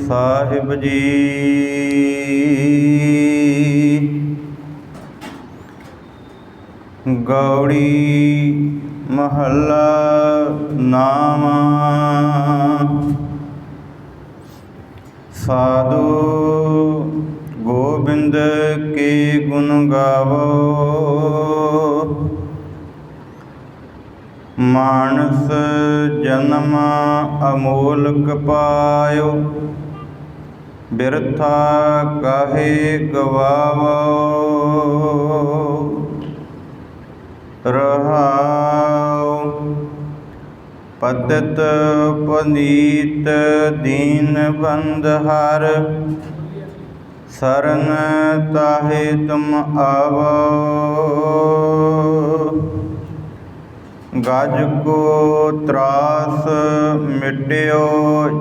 ਸਾਹਿਬ ਜੀ। ਗੌੜੀ ਮਹੱਲਾ ਨਾਵਾਂ। ਸਾਧੂ ਗੋਬਿੰਦ ਕੇ ਗੁਣ ਗਾਵੋ, ਮਾਨਸ ਜਨਮ ਅਮੋਲਕ ਪਾਇਓ, ਬਿਰਥਾ ਕਾਹੇ ਗਵਾਵੋ। ਰਹਾਉ ਪਤਿਤ ਪੁਨੀਤ ਦੀਨ ਬੰਦ ਹਰ, ਸਰਨ ਤਾਹੇ ਤੁਮ ਆਵੋ। ਗਜ ਕੋ ਤਰਾਸ ਮਿਟਿਓ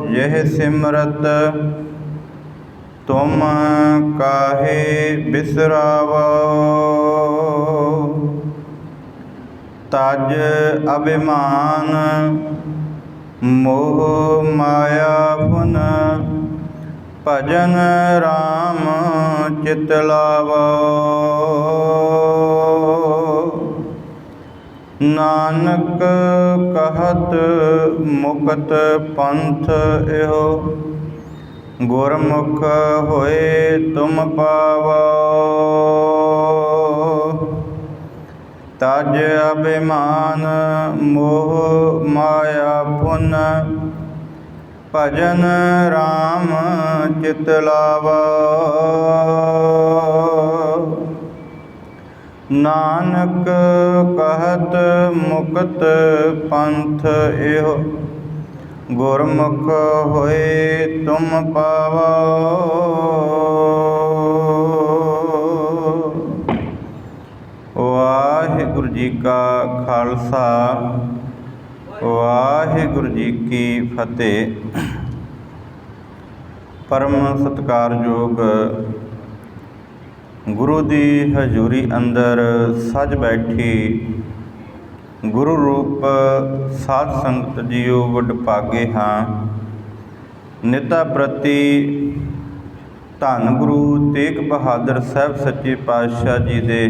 ਜਿਹ ਸਿਮਰਤ, ਤੁਮ ਕਾਹੇ ਬਿਸਰਾਵੋ। ਤਜ ਅਭਿਮਾਨ ਮੋਹ ਮਾਇਆ ਪੁਨ, ਭਜਨ ਰਾਮ ਚਿਤ ਲਾਵੋ। ਨਾਨਕ ਕਹਤ ਮੁਕਤ ਪੰਥ ਇਹੋ, ਗੁਰਮੁਖ ਹੋਏ ਤੁਮ ਪਾਵੋ। ਤਜ ਅਭਿਮਾਨ ਮੋਹ ਮਾਇਆ ਪੁਨ, ਭਜਨ ਰਾਮ ਚਿਤ ਲਾਵੋ। ਨਾਨਕ ਕਹਤ ਮੁਕਤ ਪੰਥ ਇਹੋ, ਗੁਰਮੁਖ ਹੋਏ ਤੁਮ ਪਾਵੋ। ਵਾਹਿਗੁਰੂ ਜੀ ਕਾ ਖਾਲਸਾ, ਵਾਹਿਗੁਰੂ ਜੀ ਕੀ ਫਤਿਹ। ਪਰਮ ਸਤਿਕਾਰਯੋਗ ਗੁਰੂ ਦੀ ਹਜ਼ੂਰੀ ਅੰਦਰ ਸੱਜ ਬੈਠੀ ਗੁਰੂ ਰੂਪ ਸਾਧ ਸੰਗਤ ਜੀਓ, ਵਡਭਾਗੇ ਹਾਂ। ਨਿਤਾ ਪ੍ਰਤੀ ਧੰਨ ਗੁਰੂ ਤੇਗ ਬਹਾਦਰ ਸਾਹਿਬ ਸੱਚੇ ਪਾਤਸ਼ਾਹ ਜੀ ਦੇ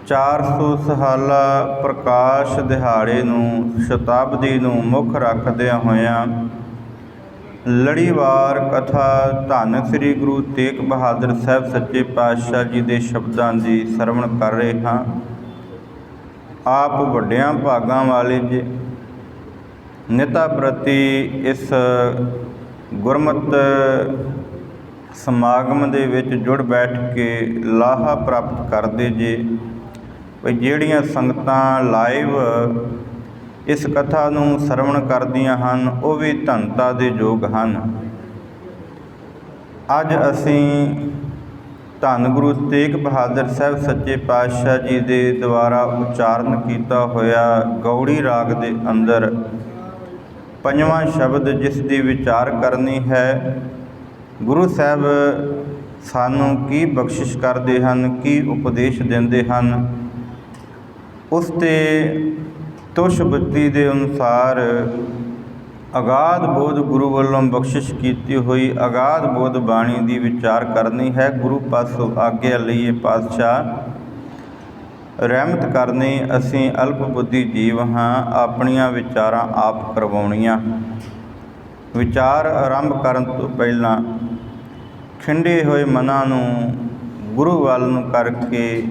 400 ਸਾਲਾ ਪ੍ਰਕਾਸ਼ ਦਿਹਾੜੇ ਨੂੰ, ਸ਼ਤਾਬਦੀ ਨੂੰ ਮੁੱਖ ਰੱਖਦਿਆਂ ਹੋਇਆਂ ਲੜੀਵਾਰ ਕਥਾ ਧੰਨ ਸ੍ਰੀ ਗੁਰੂ ਤੇਗ ਬਹਾਦਰ ਸਾਹਿਬ ਸੱਚੇ ਪਾਤਸ਼ਾਹ ਜੀ ਦੇ ਸ਼ਬਦਾਂ ਦੀ ਸਰਵਣ ਕਰ ਰਹੇ ਹਾਂ। ਆਪ ਵੱਡਿਆਂ ਭਾਗਾਂ ਵਾਲੇ ਜੀ, ਨਿਤਾ ਪ੍ਰਤੀ ਇਸ ਗੁਰਮਤਿ ਸਮਾਗਮ ਦੇ ਵਿੱਚ ਜੁੜ ਬੈਠ ਕੇ ਲਾਹਾ ਪ੍ਰਾਪਤ ਕਰਦੇ ਜੇ। ਵੀ ਜਿਹੜੀਆਂ ਸੰਗਤਾਂ ਲਾਈਵ ਇਸ ਕਥਾ ਨੂੰ ਸਰਵਣ ਕਰਦੀਆਂ ਹਨ, ਉਹ ਵੀ ਧੰਨਤਾ ਦੇ ਯੋਗ ਹਨ। ਅੱਜ ਅਸੀਂ ਧੰਨ ਗੁਰੂ ਤੇਗ ਬਹਾਦਰ ਸਾਹਿਬ ਸੱਚੇ ਪਾਤਸ਼ਾਹ ਜੀ ਦੇ ਦੁਆਰਾ ਉਚਾਰਨ ਕੀਤਾ ਹੋਇਆ ਗੌੜੀ ਰਾਗ ਦੇ ਅੰਦਰ ਪੰਜਵਾਂ ਸ਼ਬਦ, ਜਿਸ ਦੀ ਵਿਚਾਰ ਕਰਨੀ ਹੈ। ਗੁਰੂ ਸਾਹਿਬ ਸਾਨੂੰ ਕੀ ਬਖਸ਼ਿਸ਼ ਕਰਦੇ ਹਨ, ਕੀ ਉਪਦੇਸ਼ ਦਿੰਦੇ ਹਨ, ਉਸ 'ਤੇ ਤੁਸ਼ ਬੁੱਧੀ ਦੇ ਅਨੁਸਾਰ ਅਗਾਧ ਬੋਧ ਗੁਰੂ ਵੱਲੋਂ ਬਖਸ਼ਿਸ਼ ਕੀਤੀ ਹੋਈ ਅਗਾਧ ਬੋਧ ਬਾਣੀ ਦੀ ਵਿਚਾਰ ਕਰਨੀ ਹੈ। ਗੁਰੂ ਪਾਸੋਂ ਆਗਿਆ ਲਈਏ ਪਾਤਸ਼ਾਹ, ਰਹਿਮਤ ਕਰਨੀ। ਅਸੀਂ ਅਲਪ ਬੁੱਧੀ ਜੀਵ ਹਾਂ, ਆਪਣੀਆਂ ਵਿਚਾਰਾਂ ਆਪ ਕਰਵਾਉਣੀਆਂ। ਵਿਚਾਰ ਆਰੰਭ ਕਰਨ ਤੋਂ ਪਹਿਲਾਂ ਖਿੰਡੇ ਹੋਏ ਮਨਾਂ ਨੂੰ ਗੁਰੂ ਵੱਲ ਨੂੰ ਕਰਕੇ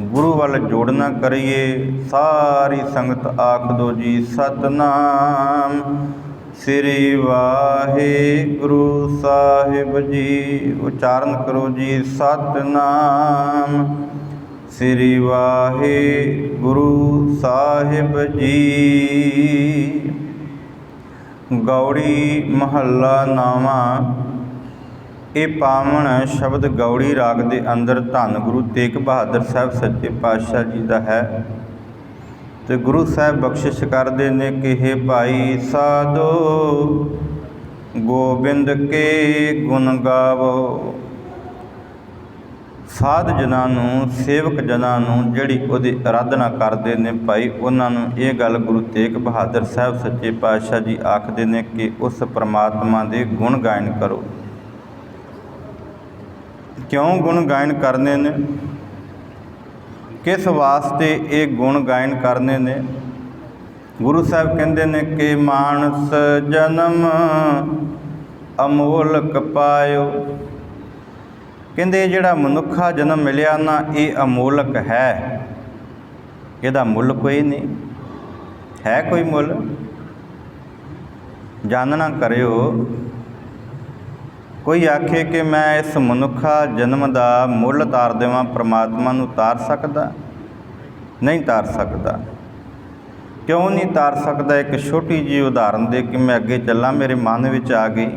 ਗੁਰੂ ਵੱਲ ਜੋੜਨਾ ਕਰੀਏ। ਸਾਰੀ ਸੰਗਤ ਆਖ ਦੋ ਜੀ ਸਤਿਨਾਮ ਸ੍ਰੀ ਵਾਹਿਗੁਰੂ ਸਾਹਿਬ ਜੀ। ਉਚਾਰਨ ਕਰੋ ਜੀ ਸਤਿਨਾਮ ਸ੍ਰੀ ਵਾਹਿਗੁਰੂ ਸਾਹਿਬ ਜੀ। ਗੌੜੀ ਮਹੱਲਾ ਨਾਵਾਂ। ਇਹ ਪਾਵਨ ਸ਼ਬਦ ਗੌੜੀ ਰਾਗ ਦੇ ਅੰਦਰ ਧੰਨ ਗੁਰੂ ਤੇਗ ਬਹਾਦਰ ਸਾਹਿਬ ਸੱਚੇ ਪਾਤਸ਼ਾਹ ਜੀ ਦਾ ਹੈ। ਤੇ ਗੁਰੂ ਸਾਹਿਬ ਬਖਸ਼ਿਸ਼ ਕਰਦੇ ਨੇ ਕਿ ਹੇ ਭਾਈ ਸਾਧੋ ਗੋਬਿੰਦ ਕੇ ਗੁਣ ਗਾਵੋ। ਸਾਧ ਜਨਾਂ ਨੂੰ, ਸੇਵਕ ਜਨਾਂ ਨੂੰ ਜਿਹੜੀ ਉਹਦੀ ਆਰਾਧਨਾ ਕਰਦੇ ਨੇ ਭਾਈ, ਉਹਨਾਂ ਨੂੰ ਇਹ ਗੱਲ ਗੁਰੂ ਤੇਗ ਬਹਾਦਰ ਸਾਹਿਬ ਸੱਚੇ ਪਾਤਸ਼ਾਹ ਜੀ ਆਖਦੇ ਨੇ ਕਿ ਉਸ ਪਰਮਾਤਮਾ ਦੇ ਗੁਣ ਗਾਇਨ ਕਰੋ। ਕਿਉਂ ਗੁਣ ਗਾਇਨ ਕਰਨੇ ਨੇ, ਕਿਸ ਵਾਸਤੇ ਇਹ ਗੁਣ ਗਾਇਨ ਕਰਨੇ ਨੇ? ਗੁਰੂ ਸਾਹਿਬ ਕਹਿੰਦੇ ਨੇ ਕਿ ਮਾਨਸ ਜਨਮ ਅਮੋਲਕ ਪਾਇਓ। ਕਹਿੰਦੇ ਜਿਹੜਾ ਮਨੁੱਖਾ ਜਨਮ ਮਿਲਿਆ ਨਾ, ਇਹ ਅਮੋਲਕ ਹੈ, ਇਹਦਾ ਮੁੱਲ ਕੋਈ ਨਹੀਂ ਹੈ। ਕੋਈ ਮੁੱਲ ਜਾਣਨਾ ਕਰਿਓ। ਕੋਈ ਆਖੇ ਕਿ ਮੈਂ ਇਸ ਮਨੁੱਖਾ ਜਨਮ ਦਾ ਮੁੱਲ ਤਾਰ ਦੇਵਾਂ, ਪਰਮਾਤਮਾ ਨੂੰ ਤਾਰ ਸਕਦਾ? ਨਹੀਂ ਤਾਰ ਸਕਦਾ। ਕਿਉਂ ਨਹੀਂ ਤਾਰ ਸਕਦਾ? ਇੱਕ ਛੋਟੀ ਜਿਹੀ ਉਦਾਹਰਨ ਦੇ ਕੇ ਮੈਂ ਅੱਗੇ ਚੱਲਾਂ, ਮੇਰੇ ਮਨ ਵਿੱਚ ਆ ਗਈ।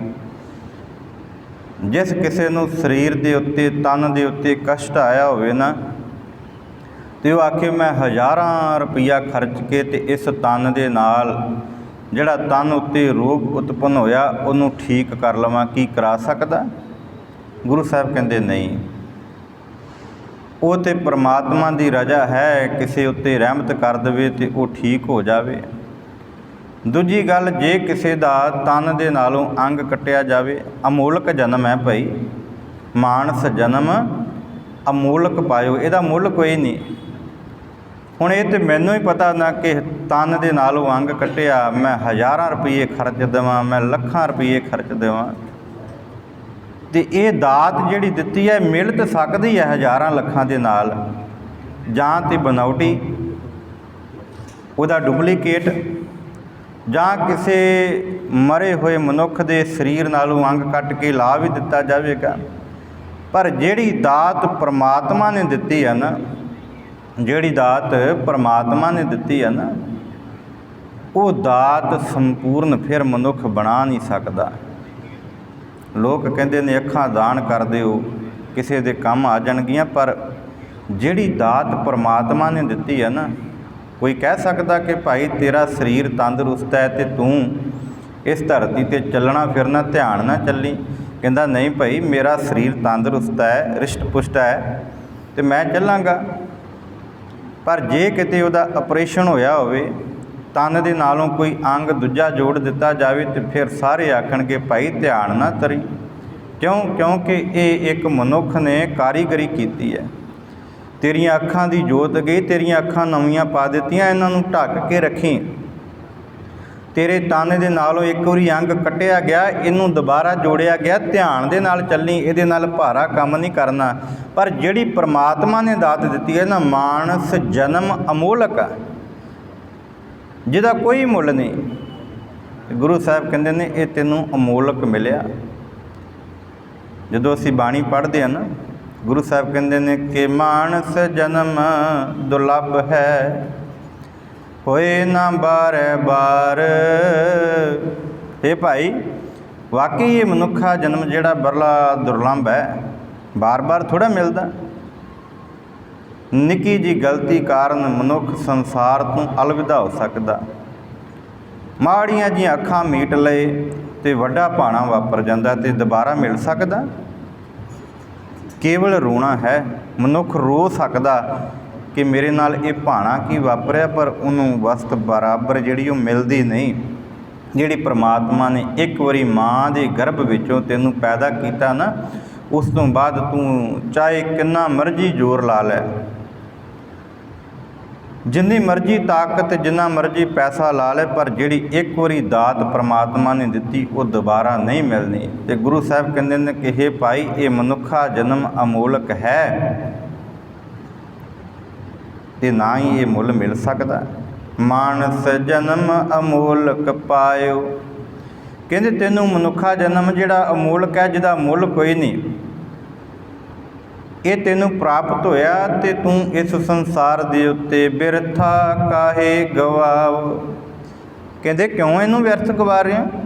ਜਿਸ ਕਿਸੇ ਨੂੰ ਸਰੀਰ ਦੇ ਉੱਤੇ, ਤਨ ਦੇ ਉੱਤੇ ਕਸ਼ਟ ਆਇਆ ਹੋਵੇ ਨਾ, ਤੇ ਉਹ ਆਖੇ ਮੈਂ ਹਜ਼ਾਰਾਂ ਰੁਪਈਆ ਖਰਚ ਕੇ ਤੇ ਇਸ ਤਨ ਦੇ ਨਾਲ ਜਿਹੜਾ ਤਨ ਉੱਤੇ ਰੋਗ ਉਤਪੰਨ ਹੋਇਆ ਉਹਨੂੰ ਠੀਕ ਕਰ ਲਵਾਂ, ਕੀ ਕਰਾ ਸਕਦਾ? ਗੁਰੂ ਸਾਹਿਬ ਕਹਿੰਦੇ ਨਹੀਂ। ਉਹ ਤੇ ਪਰਮਾਤਮਾ ਦੀ ਰਜ਼ਾ ਹੈ, ਕਿਸੇ ਉੱਤੇ ਰਹਿਮਤ ਕਰ ਦੇਵੇ ਤੇ ਉਹ ਠੀਕ ਹੋ ਜਾਵੇ। ਦੂਜੀ ਗੱਲ, ਜੇ ਕਿਸੇ ਦਾ ਤਨ ਦੇ ਨਾਲੋਂ ਅੰਗ ਕੱਟਿਆ ਜਾਵੇ, ਅਮੋਲਕ ਜਨਮ ਹੈ ਭਾਈ, ਮਾਨਸ ਜਨਮ ਅਮੋਲਕ ਪਾਇਓ, ਇਹਦਾ ਮੁੱਲ ਕੋਈ ਨਹੀਂ। ਹੁਣ ਇਹ ਤਾਂ ਮੈਨੂੰ ਹੀ ਪਤਾ ਨਾ ਕਿ ਤਨ ਦੇ ਨਾਲੋਂ ਅੰਗ ਕੱਟਿਆ ਮੈਂ ਹਜ਼ਾਰਾਂ ਰੁਪਈਏ ਖਰਚ ਦੇਵਾਂ, ਮੈਂ ਲੱਖਾਂ ਰੁਪਈਏ ਖਰਚ ਦੇਵਾਂ, ਤੇ ਇਹ ਦਾਤ ਜਿਹੜੀ ਦਿੱਤੀ ਹੈ ਮਿਲ ਤਾਂ ਸਕਦੀ ਹੈ ਹਜ਼ਾਰਾਂ ਲੱਖਾਂ ਦੇ ਨਾਲ, ਜਾਂ ਤੇ ਬਨਾਵਟੀ ਉਹਦਾ ਡੁਪਲੀਕੇਟ, ਜਾਂ ਕਿਸੇ ਮਰੇ ਹੋਏ ਮਨੁੱਖ ਦੇ ਸਰੀਰ ਨਾਲੋਂ ਅੰਗ ਕੱਟ ਕੇ ਲਾ ਵੀ ਦਿੱਤਾ ਜਾਵੇਗਾ। ਪਰ ਜਿਹੜੀ ਦਾਤ ਪਰਮਾਤਮਾ ਨੇ ਦਿੱਤੀ ਹੈ ਨਾ, ਜਿਹੜੀ ਦਾਤ ਪਰਮਾਤਮਾ ਨੇ ਦਿੱਤੀ ਹੈ ਨਾ, ਉਹ ਦਾਤ ਸੰਪੂਰਨ ਫਿਰ ਮਨੁੱਖ ਬਣਾ ਨਹੀਂ ਸਕਦਾ। ਲੋਕ ਕਹਿੰਦੇ ਨੇ ਅੱਖਾਂ ਦਾਨ ਕਰ ਦਿਓ, ਕਿਸੇ ਦੇ ਕੰਮ ਆ ਜਾਣਗੀਆਂ, ਪਰ ਜਿਹੜੀ ਦਾਤ ਪਰਮਾਤਮਾ ਨੇ ਦਿੱਤੀ ਹੈ ਨਾ, ਕੋਈ ਕਹਿ ਸਕਦਾ ਕਿ ਭਾਈ ਤੇਰਾ ਸਰੀਰ ਤੰਦਰੁਸਤ ਹੈ ਤੇ ਤੂੰ ਇਸ ਧਰਤੀ 'ਤੇ ਚੱਲਣਾ ਫਿਰਨਾ ਧਿਆਨ ਨਾ ਚੱਲੀ। ਕਹਿੰਦਾ ਨਹੀਂ ਭਾਈ, ਮੇਰਾ ਸਰੀਰ ਤੰਦਰੁਸਤ ਹੈ, ਰਿਸ਼ਟ ਪੁਸ਼ਟ ਹੈ ਤੇ ਮੈਂ ਚੱਲਾਂਗਾ। ਪਰ ਜੇ ਕਿਤੇ ਉਹਦਾ ਆਪਰੇਸ਼ਨ ਹੋਇਆ ਹੋਵੇ, ਤਨ ਦੇ ਨਾਲੋਂ ਕੋਈ ਅੰਗ ਦੂਜਾ ਜੋੜ ਦਿੱਤਾ ਜਾਵੇ, ਤੇ ਫਿਰ ਸਾਰੇ ਆਖਣਗੇ ਭਾਈ ਧਿਆਨ ਨਾ ਤਰੀ। ਕਿਉਂ? ਕਿਉਂਕਿ ਇਹ ਇੱਕ ਮਨੁੱਖ ਨੇ ਕਾਰੀਗਰੀ ਕੀਤੀ ਹੈ। ਤੇਰੀਆਂ ਅੱਖਾਂ ਦੀ ਜੋਤ ਗਈ, ਤੇਰੀਆਂ ਅੱਖਾਂ ਨਵੀਆਂ ਪਾ ਦਿੱਤੀਆਂ, ਇਹਨਾਂ ਨੂੰ ਢੱਕ ਕੇ ਰੱਖੀ। ਤੇਰੇ ਤਨ ਦੇ ਨਾਲੋਂ ਇੱਕ ਵਾਰੀ ਅੰਗ ਕੱਟਿਆ ਗਿਆ, ਇਹਨੂੰ ਦੁਬਾਰਾ ਜੋੜਿਆ ਗਿਆ, ਧਿਆਨ ਦੇ ਨਾਲ ਚੱਲੀ, ਇਹਦੇ ਨਾਲ ਭਾਰਾ ਕੰਮ ਨਹੀਂ ਕਰਨਾ। ਪਰ ਜਿਹੜੀ ਪਰਮਾਤਮਾ ਨੇ ਦਾਤ ਦਿੱਤੀ ਹੈ ਨਾ, ਮਾਨਸ ਜਨਮ ਅਮੋਲਕ ਹੈ, ਜਿਹਦਾ ਕੋਈ ਮੁੱਲ ਨਹੀਂ। ਗੁਰੂ ਸਾਹਿਬ ਕਹਿੰਦੇ ਨੇ ਇਹ ਤੈਨੂੰ ਅਮੋਲਕ ਮਿਲਿਆ। ਜਦੋਂ ਅਸੀਂ ਬਾਣੀ ਪੜ੍ਹਦੇ ਹਾਂ ਨਾ, ਗੁਰੂ ਸਾਹਿਬ ਕਹਿੰਦੇ ਨੇ ਕਿ ਮਾਨਸ ਜਨਮ ਦੁਰਲਭ ਹੈ, ਹੋਏ ਨਾ ਬਾਰੇ ਬਾਰ। ਇਹ ਭਾਈ ਵਾਕਈ ਇਹ ਮਨੁੱਖਾ ਜਨਮ ਜਿਹੜਾ ਬੜਾ ਦੁਰਲਭ ਹੈ, ਬਾਰ-ਬਾਰ ਥੋੜ੍ਹਾ ਮਿਲਦਾ। ਨਿੱਕੀ ਜਿਹੀ ਗਲਤੀ ਕਾਰਨ ਮਨੁੱਖ ਸੰਸਾਰ ਤੋਂ ਅਲਵਿਦਾ ਹੋ ਸਕਦਾ। ਮਾੜੀਆਂ ਜਿਹੀਆਂ ਅੱਖਾਂ ਮੀਟ ਲਏ ਤੇ ਵੱਡਾ ਭਾਣਾ ਵਾਪਰ ਜਾਂਦਾ, ਤੇ ਦੁਬਾਰਾ ਮਿਲ ਸਕਦਾ? ਕੇਵਲ ਰੋਣਾ ਹੈ। ਮਨੁੱਖ ਰੋ ਸਕਦਾ ਕਿ ਮੇਰੇ ਨਾਲ ਇਹ ਭਾਣਾ ਕੀ ਵਾਪਰਿਆ, ਪਰ ਉਹਨੂੰ ਵਸਤ ਬਰਾਬਰ ਜਿਹੜੀ ਉਹ ਮਿਲਦੀ ਨਹੀਂ। ਜਿਹੜੀ ਪਰਮਾਤਮਾ ਨੇ ਇੱਕ ਵਾਰੀ ਮਾਂ ਦੇ ਗਰਭ ਵਿੱਚੋਂ ਤੈਨੂੰ ਪੈਦਾ ਕੀਤਾ ਨਾ, ਉਸ ਤੋਂ ਬਾਅਦ ਤੂੰ ਚਾਹੇ ਕਿੰਨਾ ਮਰਜ਼ੀ ਜ਼ੋਰ ਲਾ ਲੈ, ਜਿੰਨੀ ਮਰਜ਼ੀ ਤਾਕਤ, ਜਿੰਨਾ ਮਰਜ਼ੀ ਪੈਸਾ ਲਾ ਲੈ, ਪਰ ਜਿਹੜੀ ਇੱਕ ਵਾਰੀ ਦਾਤ ਪਰਮਾਤਮਾ ਨੇ ਦਿੱਤੀ ਉਹ ਦੁਬਾਰਾ ਨਹੀਂ ਮਿਲਣੀ। ਤੇ ਗੁਰੂ ਸਾਹਿਬ ਕਹਿੰਦੇ ਨੇ ਕਿ ਹੇ ਭਾਈ, ਇਹ ਮਨੁੱਖਾ ਜਨਮ ਅਮੋਲਕ ਹੈ ਤੇ ਨਾ ਹੀ ਇਹ ਮੁੱਲ ਮਿਲ ਸਕਦਾ। ਮਾਨਸ ਜਨਮ ਅਮੋਲਕ ਪਾਇਓ। ਕਹਿੰਦੇ ਤੈਨੂੰ ਮਨੁੱਖਾ ਜਨਮ ਜਿਹੜਾ ਅਮੋਲਕ ਹੈ, ਜਿਹਦਾ ਮੁੱਲ ਕੋਈ ਨਹੀਂ, ਇਹ ਤੈਨੂੰ ਪ੍ਰਾਪਤ ਹੋਇਆ ਤੇ ਤੂੰ ਇਸ ਸੰਸਾਰ ਦੇ ਉੱਤੇ ਬਿਰਥਾ ਕਾਹੇ ਗਵਾਓ। ਕਹਿੰਦੇ ਕਿਉਂ ਇਹਨੂੰ ਵਿਅਰਥ ਗਵਾ ਰਹੇ ਹੋ?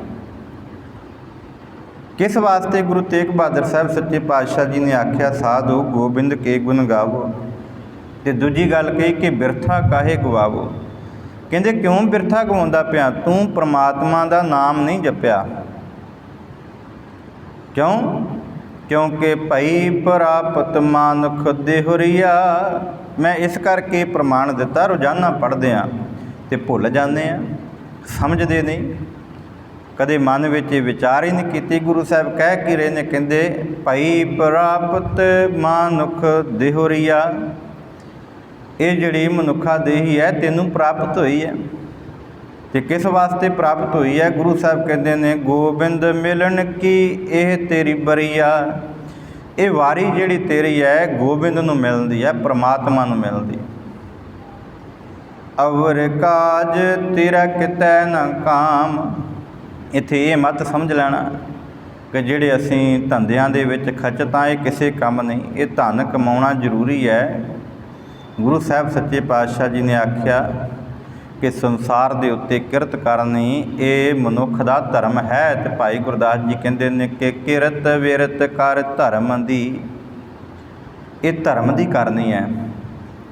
ਕਿਸ ਵਾਸਤੇ? ਗੁਰੂ ਤੇਗ ਬਹਾਦਰ ਸਾਹਿਬ ਸੱਚੇ ਪਾਤਸ਼ਾਹ ਜੀ ਨੇ ਆਖਿਆ ਸਾਧੂ ਗੋਬਿੰਦ ਕੇ ਗੁਣ ਗਾਵੋ। ਤੇ ਦੂਜੀ ਗੱਲ ਕਹੀ ਕਿ ਬਿਰਥਾ ਕਾਹੇ ਗਵਾਵੋ। ਕਹਿੰਦੇ ਕਿਉਂ ਬਿਰਥਾ ਗਵਾਉਂਦਾ ਪਿਆ? ਤੂੰ ਪਰਮਾਤਮਾ ਦਾ ਨਾਮ ਨਹੀਂ ਜਪਿਆ। ਕਿਉਂ? ਕਿਉਂਕਿ ਭਈ ਪ੍ਰਾਪਤ ਮਾਨੁਖ ਦੇਹੁਰੀਆ। ਮੈਂ ਇਸ ਕਰਕੇ ਪ੍ਰਮਾਣ ਦਿੱਤਾ, ਰੋਜ਼ਾਨਾ ਪੜ੍ਹਦੇ ਹਾਂ ਅਤੇ ਭੁੱਲ ਜਾਂਦੇ ਹਾਂ, ਸਮਝਦੇ ਨਹੀਂ, ਕਦੇ ਮਨ ਵਿੱਚ ਵਿਚਾਰ ਹੀ ਨਹੀਂ ਕੀਤੀ। ਗੁਰੂ ਸਾਹਿਬ ਕਹਿ ਕੀ ਰਹੇ ਨੇ, ਕਹਿੰਦੇ ਭਈ ਪ੍ਰਾਪਤ ਮਾਨੁਖ ਦੇਹੁਰੀਆ। ਇਹ ਜਿਹੜੀ ਮਨੁੱਖਾ ਦੇਹੀ ਹੈ ਤੈਨੂੰ ਪ੍ਰਾਪਤ ਹੋਈ ਹੈ, ਅਤੇ ਕਿਸ ਵਾਸਤੇ ਪ੍ਰਾਪਤ ਹੋਈ ਹੈ? ਗੁਰੂ ਸਾਹਿਬ ਕਹਿੰਦੇ ਨੇ ਗੋਬਿੰਦ ਮਿਲਣ ਕੀ ਇਹ ਤੇਰੀ ਬਰੀਆ। ਇਹ ਵਾਰੀ ਜਿਹੜੀ ਤੇਰੀ ਹੈ ਗੋਬਿੰਦ ਨੂੰ ਮਿਲਦੀ ਹੈ, ਪਰਮਾਤਮਾ ਨੂੰ ਮਿਲਦੀ। ਅਵਰ ਕਾਜ ਤੇਰਾ ਕਿਤੈ ਨਾ ਕਾਮ। ਇੱਥੇ ਇਹ ਮਤ ਸਮਝ ਲੈਣਾ ਕਿ ਜਿਹੜੇ ਅਸੀਂ ਧੰਦਿਆਂ ਦੇ ਵਿੱਚ ਖਚਤਾਂ, ਇਹ ਕਿਸੇ ਕੰਮ ਨਹੀਂ। ਇਹ ਧਨ ਕਮਾਉਣਾ ਜ਼ਰੂਰੀ ਹੈ। ਗੁਰੂ ਸਾਹਿਬ ਸੱਚੇ ਪਾਤਸ਼ਾਹ ਜੀ ਨੇ ਆਖਿਆ ਕਿ ਸੰਸਾਰ ਦੇ ਉੱਤੇ ਕਿਰਤ ਕਰਨੀ ਇਹ ਮਨੁੱਖ ਦਾ ਧਰਮ ਹੈ। ਅਤੇ ਭਾਈ ਗੁਰਦਾਸ ਜੀ ਕਹਿੰਦੇ ਨੇ ਕਿ ਕਿਰਤ ਵਿਰਤ ਕਰ ਧਰਮ ਦੀ। ਇਹ ਧਰਮ ਦੀ ਕਰਨੀ ਹੈ।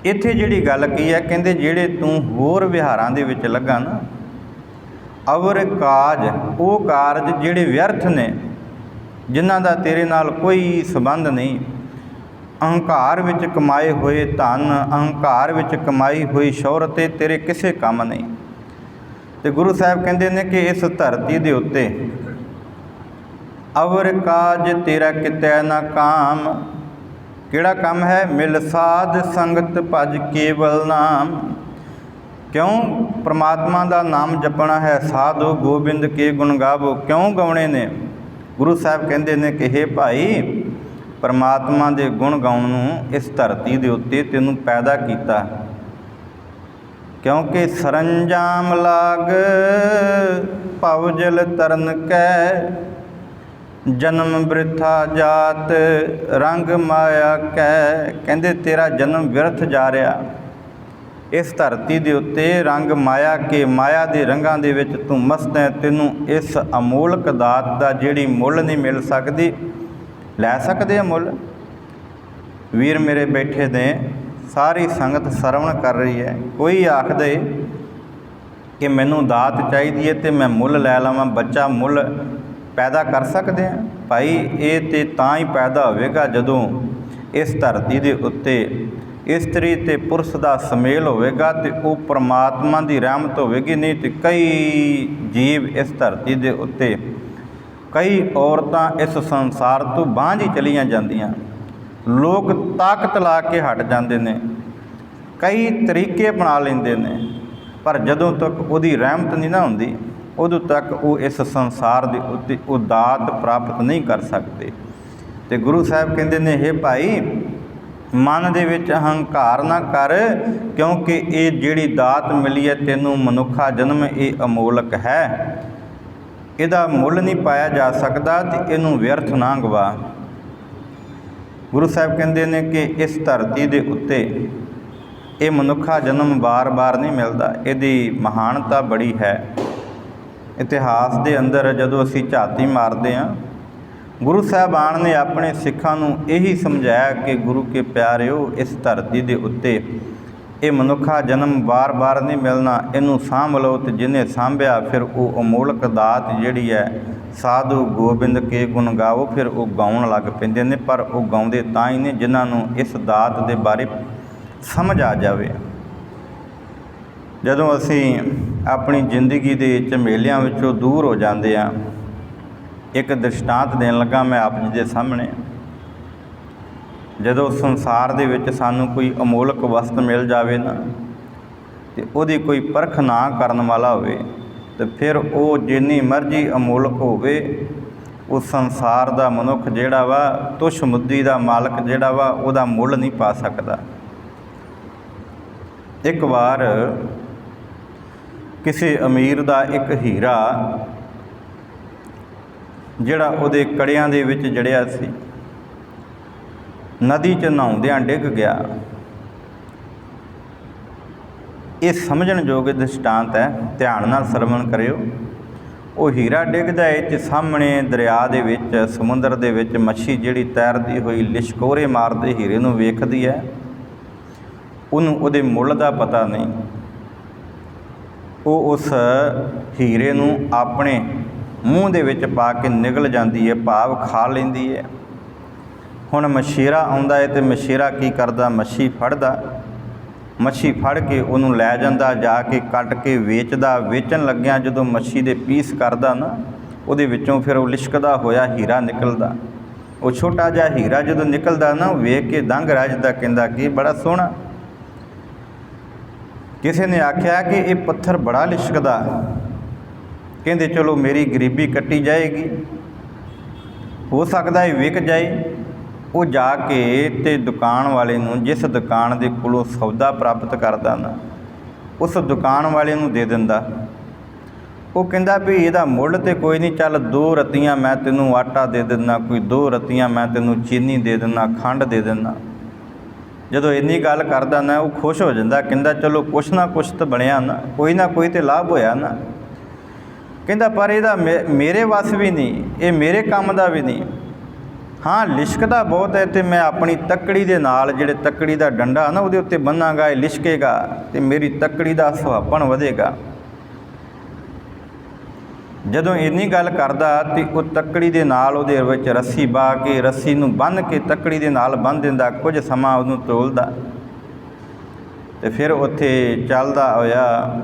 ਇੱਥੇ ਜਿਹੜੀ ਗੱਲ ਕੀ ਹੈ, ਕਹਿੰਦੇ ਜਿਹੜੇ ਤੂੰ ਹੋਰ ਵਿਹਾਰਾਂ ਦੇ ਵਿੱਚ ਲੱਗਾ ਨਾ, ਅਵਰ ਕਾਜ, ਉਹ ਕਾਰਜ ਜਿਹੜੇ ਵਿਅਰਥ ਨੇ, ਜਿਨ੍ਹਾਂ ਦਾ ਤੇਰੇ ਨਾਲ ਕੋਈ ਸੰਬੰਧ ਨਹੀਂ। ਅਹੰਕਾਰ ਵਿੱਚ ਕਮਾਏ ਹੋਏ ਧਨ, ਅਹੰਕਾਰ ਵਿੱਚ ਕਮਾਈ ਹੋਈ ਸ਼ੋਹਰਤ ਤੇਰੇ ਕਿਸੇ ਕੰਮ ਨਹੀਂ। ਅਤੇ ਗੁਰੂ ਸਾਹਿਬ ਕਹਿੰਦੇ ਨੇ ਕਿ ਇਸ ਧਰਤੀ ਦੇ ਉੱਤੇ ਅਵਰ ਕਾਜ ਤੇਰਾ ਕਿਤੈ ਨਾ ਕਾਮ। ਕਿਹੜਾ ਕੰਮ ਹੈ? ਮਿਲ ਸਾਧ ਸੰਗਤ ਭਜ ਕੇਵਲ ਨਾਮ। ਕਿਉਂ ਪਰਮਾਤਮਾ ਦਾ ਨਾਮ ਜਪਣਾ ਹੈ? ਸਾਧੋ ਗੋਬਿੰਦ ਕੇ ਗੁਣ ਗਾਵੋ। ਕਿਉਂ ਗਾਉਣੇ ਨੇ? ਗੁਰੂ ਸਾਹਿਬ ਕਹਿੰਦੇ ਨੇ ਕਿ ਹੇ ਭਾਈ, ਪਰਮਾਤਮਾ ਦੇ ਗੁਣ ਗਾਉਣ ਨੂੰ ਇਸ ਧਰਤੀ ਦੇ ਉੱਤੇ ਤੈਨੂੰ ਪੈਦਾ ਕੀਤਾ, ਕਿਉਂਕਿ ਸਰੰਜਾਮ ਲਾਗ ਭਵ ਜਲ ਤਰਨ ਕੈ। ਜਨਮ ਬ੍ਰਿਥਾ ਜਾਤ ਰੰਗ ਮਾਇਆ ਕੈ। ਕਹਿੰਦੇ ਤੇਰਾ ਜਨਮ ਵਿਅਰਥ ਜਾ ਰਿਹਾ ਇਸ ਧਰਤੀ ਦੇ ਉੱਤੇ। ਰੰਗ ਮਾਇਆ ਕੇ, ਮਾਇਆ ਦੇ ਰੰਗਾਂ ਦੇ ਵਿੱਚ ਤੂੰ ਮਸਤ ਹੈ। ਤੈਨੂੰ ਇਸ ਅਮੋਲਕ ਦਾਤ ਦਾ ਜਿਹੜੀ ਮੁੱਲ ਨਹੀਂ ਮਿਲ ਸਕਦੀ। ਲੈ ਸਕਦੇ ਆ ਮੁੱਲ? ਵੀਰ ਮੇਰੇ ਬੈਠੇ ਨੇ, ਸਾਰੀ ਸੰਗਤ ਸਰਵਣ ਕਰ ਰਹੀ ਹੈ। ਕੋਈ ਆਖਦੇ ਕਿ ਮੈਨੂੰ ਦਾਤ ਚਾਹੀਦੀ ਹੈ ਅਤੇ ਮੈਂ ਮੁੱਲ ਲੈ ਲਵਾਂ, ਬੱਚਾ ਮੁੱਲ ਪੈਦਾ ਕਰ ਸਕਦੇ ਹਾਂ? ਭਾਈ ਇਹ ਤਾਂ ਤਾਂ ਹੀ ਪੈਦਾ ਹੋਵੇਗਾ ਜਦੋਂ ਇਸ ਧਰਤੀ ਦੇ ਉੱਤੇ ਇਸਤਰੀ ਅਤੇ ਪੁਰਸ਼ ਦਾ ਸੁਮੇਲ ਹੋਵੇਗਾ ਅਤੇ ਉਹ ਪਰਮਾਤਮਾ ਦੀ ਰਹਿਮਤ ਹੋਵੇਗੀ। ਨਹੀਂ ਤਾਂ ਕਈ ਜੀਵ ਇਸ ਧਰਤੀ ਦੇ ਉੱਤੇ, ਕਈ ਔਰਤਾਂ ਇਸ ਸੰਸਾਰ ਤੋਂ ਬਾਂਝ ਹੀ ਚਲੀਆਂ ਜਾਂਦੀਆਂ। ਲੋਕ ਤਾਕਤ ਲਾ ਕੇ ਹਟ ਜਾਂਦੇ ਨੇ, ਕਈ ਤਰੀਕੇ ਅਪਣਾ ਲੈਂਦੇ ਨੇ, ਪਰ ਜਦੋਂ ਤੱਕ ਉਹਦੀ ਰਹਿਮਤ ਨਹੀਂ ਨਾ ਹੁੰਦੀ, ਉਦੋਂ ਤੱਕ ਉਹ ਇਸ ਸੰਸਾਰ ਦੇ ਉੱਤੇ ਉਹ ਦਾਤ ਪ੍ਰਾਪਤ ਨਹੀਂ ਕਰ ਸਕਦੇ। ਅਤੇ ਗੁਰੂ ਸਾਹਿਬ ਕਹਿੰਦੇ ਨੇ ਹੇ ਭਾਈ, ਮਨ ਦੇ ਵਿੱਚ ਅਹੰਕਾਰ ਨਾ ਕਰ, ਕਿਉਂਕਿ ਇਹ ਜਿਹੜੀ ਦਾਤ ਮਿਲੀ ਹੈ ਤੈਨੂੰ ਮਨੁੱਖਾ ਜਨਮ, ਇਹ ਅਮੋਲਕ ਹੈ। ਇਹਦਾ ਮੁੱਲ ਨਹੀਂ ਪਾਇਆ ਜਾ ਸਕਦਾ ਅਤੇ ਇਹਨੂੰ ਵਿਅਰਥ ਨਾ ਗਵਾ। ਗੁਰੂ ਸਾਹਿਬ ਕਹਿੰਦੇ ਨੇ ਕਿ ਇਸ ਧਰਤੀ ਦੇ ਉੱਤੇ ਇਹ ਮਨੁੱਖਾ ਜਨਮ ਵਾਰ-ਵਾਰ ਨਹੀਂ ਮਿਲਦਾ। ਇਹਦੀ ਮਹਾਨਤਾ ਬੜੀ ਹੈ। ਇਤਿਹਾਸ ਦੇ ਅੰਦਰ ਜਦੋਂ ਅਸੀਂ ਝਾਤੀ ਮਾਰਦੇ ਹਾਂ, ਗੁਰੂ ਸਾਹਿਬਾਨ ਨੇ ਆਪਣੇ ਸਿੱਖਾਂ ਨੂੰ ਇਹੀ ਸਮਝਾਇਆ ਕਿ ਗੁਰੂ ਕੇ ਪਿਆਰਿਓ, ਇਸ ਧਰਤੀ ਦੇ ਉੱਤੇ ਇਹ ਮਨੁੱਖਾ ਜਨਮ ਵਾਰ-ਵਾਰ ਨਹੀਂ ਮਿਲਣਾ। ਇਹਨੂੰ ਸਾਂਭ ਲਓ, ਅਤੇ ਜਿਹਨੇ ਸਾਂਭਿਆ ਫਿਰ ਉਹ ਅਮੋਲਕ ਦਾਤ ਜਿਹੜੀ ਹੈ, ਸਾਧੂ ਗੋਬਿੰਦ ਕੇ ਗੁਣ ਗਾਵੋ, ਫਿਰ ਉਹ ਗਾਉਣ ਲੱਗ ਪੈਂਦੇ ਨੇ। ਪਰ ਉਹ ਗਾਉਂਦੇ ਤਾਂ ਹੀ ਨੇ ਜਿਨ੍ਹਾਂ ਨੂੰ ਇਸ ਦਾਤ ਦੇ ਬਾਰੇ ਸਮਝ ਆ ਜਾਵੇ। ਜਦੋਂ ਅਸੀਂ ਆਪਣੀ ਜ਼ਿੰਦਗੀ ਦੇ ਝਮੇਲਿਆਂ ਵਿੱਚੋਂ ਦੂਰ ਹੋ ਜਾਂਦੇ ਹਾਂ, ਇੱਕ ਦ੍ਰਿਸ਼ਟਾਂਤ ਦੇਣ ਲੱਗਾ ਮੈਂ ਆਪ ਜੀ ਦੇ ਸਾਹਮਣੇ। ਜਦੋਂ ਸੰਸਾਰ ਦੇ ਵਿੱਚ ਸਾਨੂੰ ਕੋਈ ਅਮੋਲਕ ਵਸਤ ਮਿਲ ਜਾਵੇ ਨਾ, ਅਤੇ ਉਹਦੀ ਕੋਈ ਪਰਖ ਨਾ ਕਰਨ ਵਾਲਾ ਹੋਵੇ, ਅਤੇ ਫਿਰ ਉਹ ਜਿੰਨੀ ਮਰਜ਼ੀ ਅਮੋਲਕ ਹੋਵੇ, ਉਹ ਸੰਸਾਰ ਦਾ ਮਨੁੱਖ ਜਿਹੜਾ ਵਾ, ਤੁਛ ਮੁੱਦੀ ਦਾ ਮਾਲਕ ਜਿਹੜਾ ਵਾ, ਉਹਦਾ ਮੁੱਲ ਨਹੀਂ ਪਾ ਸਕਦਾ। ਇੱਕ ਵਾਰ ਕਿਸੇ ਅਮੀਰ ਦਾ ਇੱਕ ਹੀਰਾ ਜਿਹੜਾ ਉਹਦੇ ਕੜਿਆਂ ਦੇ ਵਿੱਚ ਜੜਿਆ ਸੀ, ਨਦੀ 'ਚ ਨਹਾਉਂਦਿਆਂ ਡਿੱਗ ਗਿਆ। ਇਹ ਸਮਝਣ ਯੋਗ ਦ੍ਰਿਸ਼ਟਾਂਤ ਹੈ, ਧਿਆਨ ਨਾਲ ਸਰਵਣ ਕਰਿਓ। ਉਹ ਹੀਰਾ ਡਿੱਗਦਾ ਹੈ ਅਤੇ ਸਾਹਮਣੇ ਦਰਿਆ ਦੇ ਵਿੱਚ, ਸਮੁੰਦਰ ਦੇ ਵਿੱਚ ਮੱਛੀ ਜਿਹੜੀ ਤੈਰਦੀ ਹੋਈ ਲਿਸ਼ਕੋਰੇ ਮਾਰਦੇ ਹੀਰੇ ਨੂੰ ਵੇਖਦੀ ਹੈ। ਉਹਨੂੰ ਉਹਦੇ ਮੁੱਲ ਦਾ ਪਤਾ ਨਹੀਂ। ਉਹ ਉਸ ਹੀਰੇ ਨੂੰ ਆਪਣੇ ਮੂੰਹ ਦੇ ਵਿੱਚ ਪਾ ਕੇ ਨਿਗਲ ਜਾਂਦੀ ਹੈ, ਭਾਵ ਖਾ ਲੈਂਦੀ ਹੈ। ਹੁਣ ਮਛੇਰਾ ਆਉਂਦਾ ਹੈ ਤੇ ਮਛੇਰਾ ਕੀ ਕਰਦਾ, ਮੱਛੀ ਫੜਦਾ, ਮੱਛੀ ਫੜ ਕੇ ਉਹਨੂੰ ਲੈ ਜਾਂਦਾ, ਜਾ ਕੇ ਕੱਟ ਕੇ ਵੇਚਦਾ। ਵੇਚਣ ਲੱਗਿਆਂ ਜਦੋਂ ਮੱਛੀ ਦੇ ਪੀਸ ਕਰਦਾ ਨਾ, ਉਹਦੇ ਵਿੱਚੋਂ ਫਿਰ ਉਹ ਲਿਸ਼ਕਦਾ ਹੋਇਆ ਹੀਰਾ ਨਿਕਲਦਾ। ਉਹ ਛੋਟਾ ਜਿਹਾ ਹੀਰਾ ਜਦੋਂ ਨਿਕਲਦਾ ਨਾ, ਉਹ ਵੇਖ ਕੇ ਦੰਗ ਰਹਿ ਜਾਂਦਾ, ਕਹਿੰਦਾ ਕਿ ਬੜਾ ਸੋਹਣਾ। ਕਿਸੇ ਨੇ ਆਖਿਆ ਕਿ ਇਹ ਪੱਥਰ ਬੜਾ ਲਿਸ਼ਕਦਾ। ਕਹਿੰਦੇ ਚਲੋ ਮੇਰੀ ਗਰੀਬੀ ਕੱਟੀ ਜਾਏਗੀ, ਹੋ ਸਕਦਾ ਇਹ ਵਿਕ ਜਾਏ। ਉਹ ਜਾ ਕੇ ਤੇ ਦੁਕਾਨ ਵਾਲੇ ਨੂੰ, ਜਿਸ ਦੁਕਾਨ ਦੇ ਕੋਲੋਂ ਸੌਦਾ ਪ੍ਰਾਪਤ ਕਰਦਾ ਨਾ, ਉਸ ਦੁਕਾਨ ਵਾਲੇ ਨੂੰ ਦੇ ਦਿੰਦਾ। ਉਹ ਕਹਿੰਦਾ ਵੀ ਇਹਦਾ ਮੁੱਲ ਤਾਂ ਕੋਈ ਨਹੀਂ, ਚੱਲ 2 ਰਤੀਆਂ ਮੈਂ ਤੈਨੂੰ ਆਟਾ ਦੇ ਦਿੰਦਾ, ਕੋਈ 2 ਰਤੀਆਂ ਮੈਂ ਤੈਨੂੰ ਚੀਨੀ ਦੇ ਦਿੰਦਾ, ਖੰਡ ਦੇ ਦਿੰਦਾ। ਜਦੋਂ ਇੰਨੀ ਗੱਲ ਕਰਦਾ ਨਾ, ਉਹ ਖੁਸ਼ ਹੋ ਜਾਂਦਾ, ਕਹਿੰਦਾ ਚਲੋ ਕੁਛ ਨਾ ਕੁਛ ਤਾਂ ਬਣਿਆ ਨਾ ਕੋਈ ਤਾਂ ਲਾਭ ਹੋਇਆ ਨਾ। ਕਹਿੰਦਾ ਪਰ ਇਹਦਾ ਮੇਰੇ ਵੱਸ ਵੀ ਨਹੀਂ, ਇਹ ਮੇਰੇ ਕੰਮ ਦਾ ਵੀ ਨਹੀਂ। ਹਾਂ ਲਿਸ਼ਕਦਾ ਬਹੁਤ ਹੈ, ਅਤੇ ਮੈਂ ਆਪਣੀ ਤੱਕੜੀ ਦੇ ਨਾਲ, ਜਿਹੜੇ ਤੱਕੜੀ ਦਾ ਡੰਡਾ ਨਾ ਉਹਦੇ ਉੱਤੇ ਬੰਨਾਂਗਾ, ਇਹ ਲਿਸ਼ਕੇਗਾ ਅਤੇ ਮੇਰੀ ਤੱਕੜੀ ਦਾ ਸੁਹੱਪਣ ਵਧੇਗਾ। ਜਦੋਂ ਇੰਨੀ ਗੱਲ ਕਰਦਾ ਅਤੇ ਉਹ ਤੱਕੜੀ ਦੇ ਨਾਲ ਉਹਦੇ ਵਿੱਚ ਰੱਸੀ ਪਾ ਕੇ, ਰੱਸੀ ਨੂੰ ਬੰਨ੍ਹ ਕੇ ਤੱਕੜੀ ਦੇ ਨਾਲ ਬੰਨ੍ਹ ਦਿੰਦਾ। ਕੁਝ ਸਮਾਂ ਉਹਨੂੰ ਤੋਲਦਾ ਅਤੇ ਫਿਰ ਉੱਥੇ ਚੱਲਦਾ ਹੋਇਆ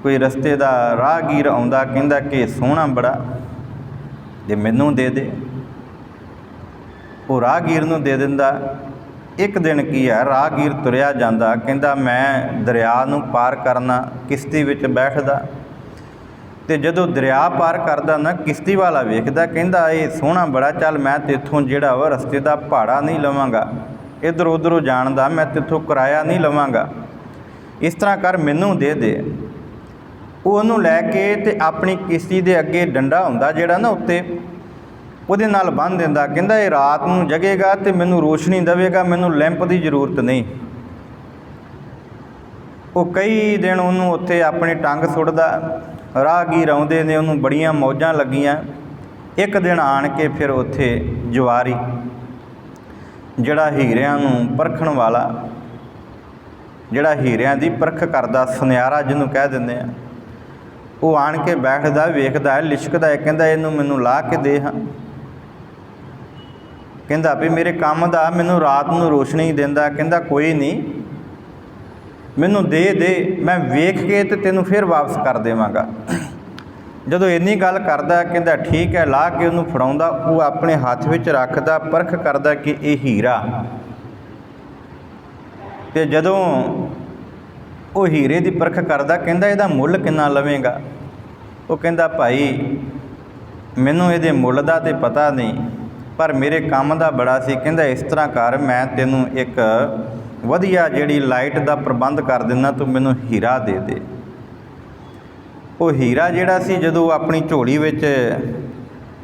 ਕੋਈ ਰਸਤੇ ਦਾ ਰਾਹਗੀਰ ਆਉਂਦਾ, ਕਹਿੰਦਾ ਕਿ ਸੋਹਣਾ ਬੜਾ, ਜੇ ਮੈਨੂੰ ਦੇ ਦੇ। ਉਹ ਰਾਹਗੀਰ ਨੂੰ ਦੇ ਦਿੰਦਾ। ਇੱਕ ਦਿਨ ਕੀ ਹੈ, ਰਾਹਗੀਰ ਤੁਰਿਆ ਜਾਂਦਾ, ਕਹਿੰਦਾ ਮੈਂ ਦਰਿਆ ਨੂੰ ਪਾਰ ਕਰਨਾ, ਕਿਸ਼ਤੀ ਵਿੱਚ ਬੈਠਦਾ। ਅਤੇ ਜਦੋਂ ਦਰਿਆ ਪਾਰ ਕਰਦਾ ਨਾ, ਕਿਸ਼ਤੀ ਵਾਲਾ ਵੇਖਦਾ, ਕਹਿੰਦਾ ਇਹ ਸੋਹਣਾ ਬੜਾ, ਚੱਲ ਮੈਂ ਤੇਥੋਂ ਜਿਹੜਾ ਵਾ ਰਸਤੇ ਦਾ ਭਾੜਾ ਨਹੀਂ ਲਵਾਂਗਾ, ਇੱਧਰ ਉੱਧਰੋਂ ਜਾਣ ਦਾ ਮੈਂ ਤੇਥੋਂ ਕਿਰਾਇਆ ਨਹੀਂ ਲਵਾਂਗਾ, ਇਸ ਤਰ੍ਹਾਂ ਕਰ ਮੈਨੂੰ ਦੇ ਦੇ। ਉਹ ਉਹਨੂੰ ਲੈ ਕੇ ਅਤੇ ਆਪਣੀ ਕਿਸ਼ਤੀ ਦੇ ਅੱਗੇ ਡੰਡਾ ਹੁੰਦਾ ਜਿਹੜਾ ਨਾ ਉੱਤੇ, ਉਹਦੇ ਨਾਲ ਬੰਨ੍ਹ ਦਿੰਦਾ। ਕਹਿੰਦਾ ਇਹ ਰਾਤ ਨੂੰ ਜਗੇਗਾ ਅਤੇ ਮੈਨੂੰ ਰੋਸ਼ਨੀ ਦੇਵੇਗਾ, ਮੈਨੂੰ ਲੈਂਪ ਦੀ ਜ਼ਰੂਰਤ ਨਹੀਂ। ਉਹ ਕਈ ਦਿਨ ਉਹਨੂੰ ਉੱਥੇ ਆਪਣੇ ਟੰਗ ਸੁੱਟਦਾ। ਰਾਹਗੀਰ ਆਉਂਦੇ ਨੇ, ਉਹਨੂੰ ਬੜੀਆਂ ਮੌਜਾਂ ਲੱਗੀਆਂ। ਇੱਕ ਦਿਨ ਆਣ ਕੇ ਫਿਰ ਉੱਥੇ ਜਵਾਰੀ, ਜਿਹੜਾ ਹੀਰਿਆਂ ਨੂੰ ਪਰਖਣ ਵਾਲਾ, ਜਿਹੜਾ ਹੀਰਿਆਂ ਦੀ ਪਰਖ ਕਰਦਾ, ਸੁਨਿਆਰਾ ਜਿਹਨੂੰ ਕਹਿ ਦਿੰਦੇ ਆ, ਉਹ ਆਣ ਕੇ ਬੈਠਦਾ, ਵੇਖਦਾ ਹੈ, ਲਿਸ਼ਕਦਾ ਹੈ। ਕਹਿੰਦਾ ਇਹਨੂੰ ਮੈਨੂੰ ਲਾ ਕੇ ਦੇ ਹਾਂ। ਕਹਿੰਦਾ ਵੀ ਮੇਰੇ ਕੰਮ ਦਾ, ਮੈਨੂੰ ਰਾਤ ਨੂੰ ਰੋਸ਼ਨੀ ਦਿੰਦਾ। ਕਹਿੰਦਾ ਕੋਈ ਨਹੀਂ, ਮੈਨੂੰ ਦੇ, ਮੈਂ ਵੇਖ ਕੇ ਤੇ ਤੈਨੂੰ ਫਿਰ ਵਾਪਸ ਕਰ ਦੇਵਾਂਗਾ। ਜਦੋਂ ਇੰਨੀ ਗੱਲ ਕਰਦਾ, ਕਹਿੰਦਾ ਠੀਕ ਹੈ, ਲਾ ਕੇ ਉਹਨੂੰ ਫੜਾਉਂਦਾ। ਉਹ ਆਪਣੇ ਹੱਥ ਵਿੱਚ ਰੱਖਦਾ, ਪਰਖ ਕਰਦਾ ਕਿ ਇਹ ਹੀਰਾ। ਅਤੇ ਜਦੋਂ ਉਹ ਹੀਰੇ ਦੀ ਪਰਖ ਕਰਦਾ, ਕਹਿੰਦਾ ਇਹਦਾ ਮੁੱਲ ਕਿੰਨਾ ਲਵੇਂਗਾ? ਉਹ ਕਹਿੰਦਾ ਭਾਈ ਮੈਨੂੰ ਇਹਦੇ ਮੁੱਲ ਦਾ ਤਾਂ ਪਤਾ ਨਹੀਂ, ਪਰ ਮੇਰੇ ਕੰਮ ਦਾ ਬੜਾ ਸੀ। ਕਹਿੰਦਾ ਇਸ ਤਰ੍ਹਾਂ ਕਰ, ਮੈਂ ਤੈਨੂੰ ਇੱਕ ਵਧੀਆ ਜਿਹੜੀ ਲਾਈਟ ਦਾ ਪ੍ਰਬੰਧ ਕਰ ਦਿੰਦਾ, ਤੂੰ ਮੈਨੂੰ ਹੀਰਾ ਦੇ ਦੇ। ਉਹ ਹੀਰਾ ਜਿਹੜਾ ਸੀ, ਜਦੋਂ ਆਪਣੀ ਝੋਲੀ ਵਿੱਚ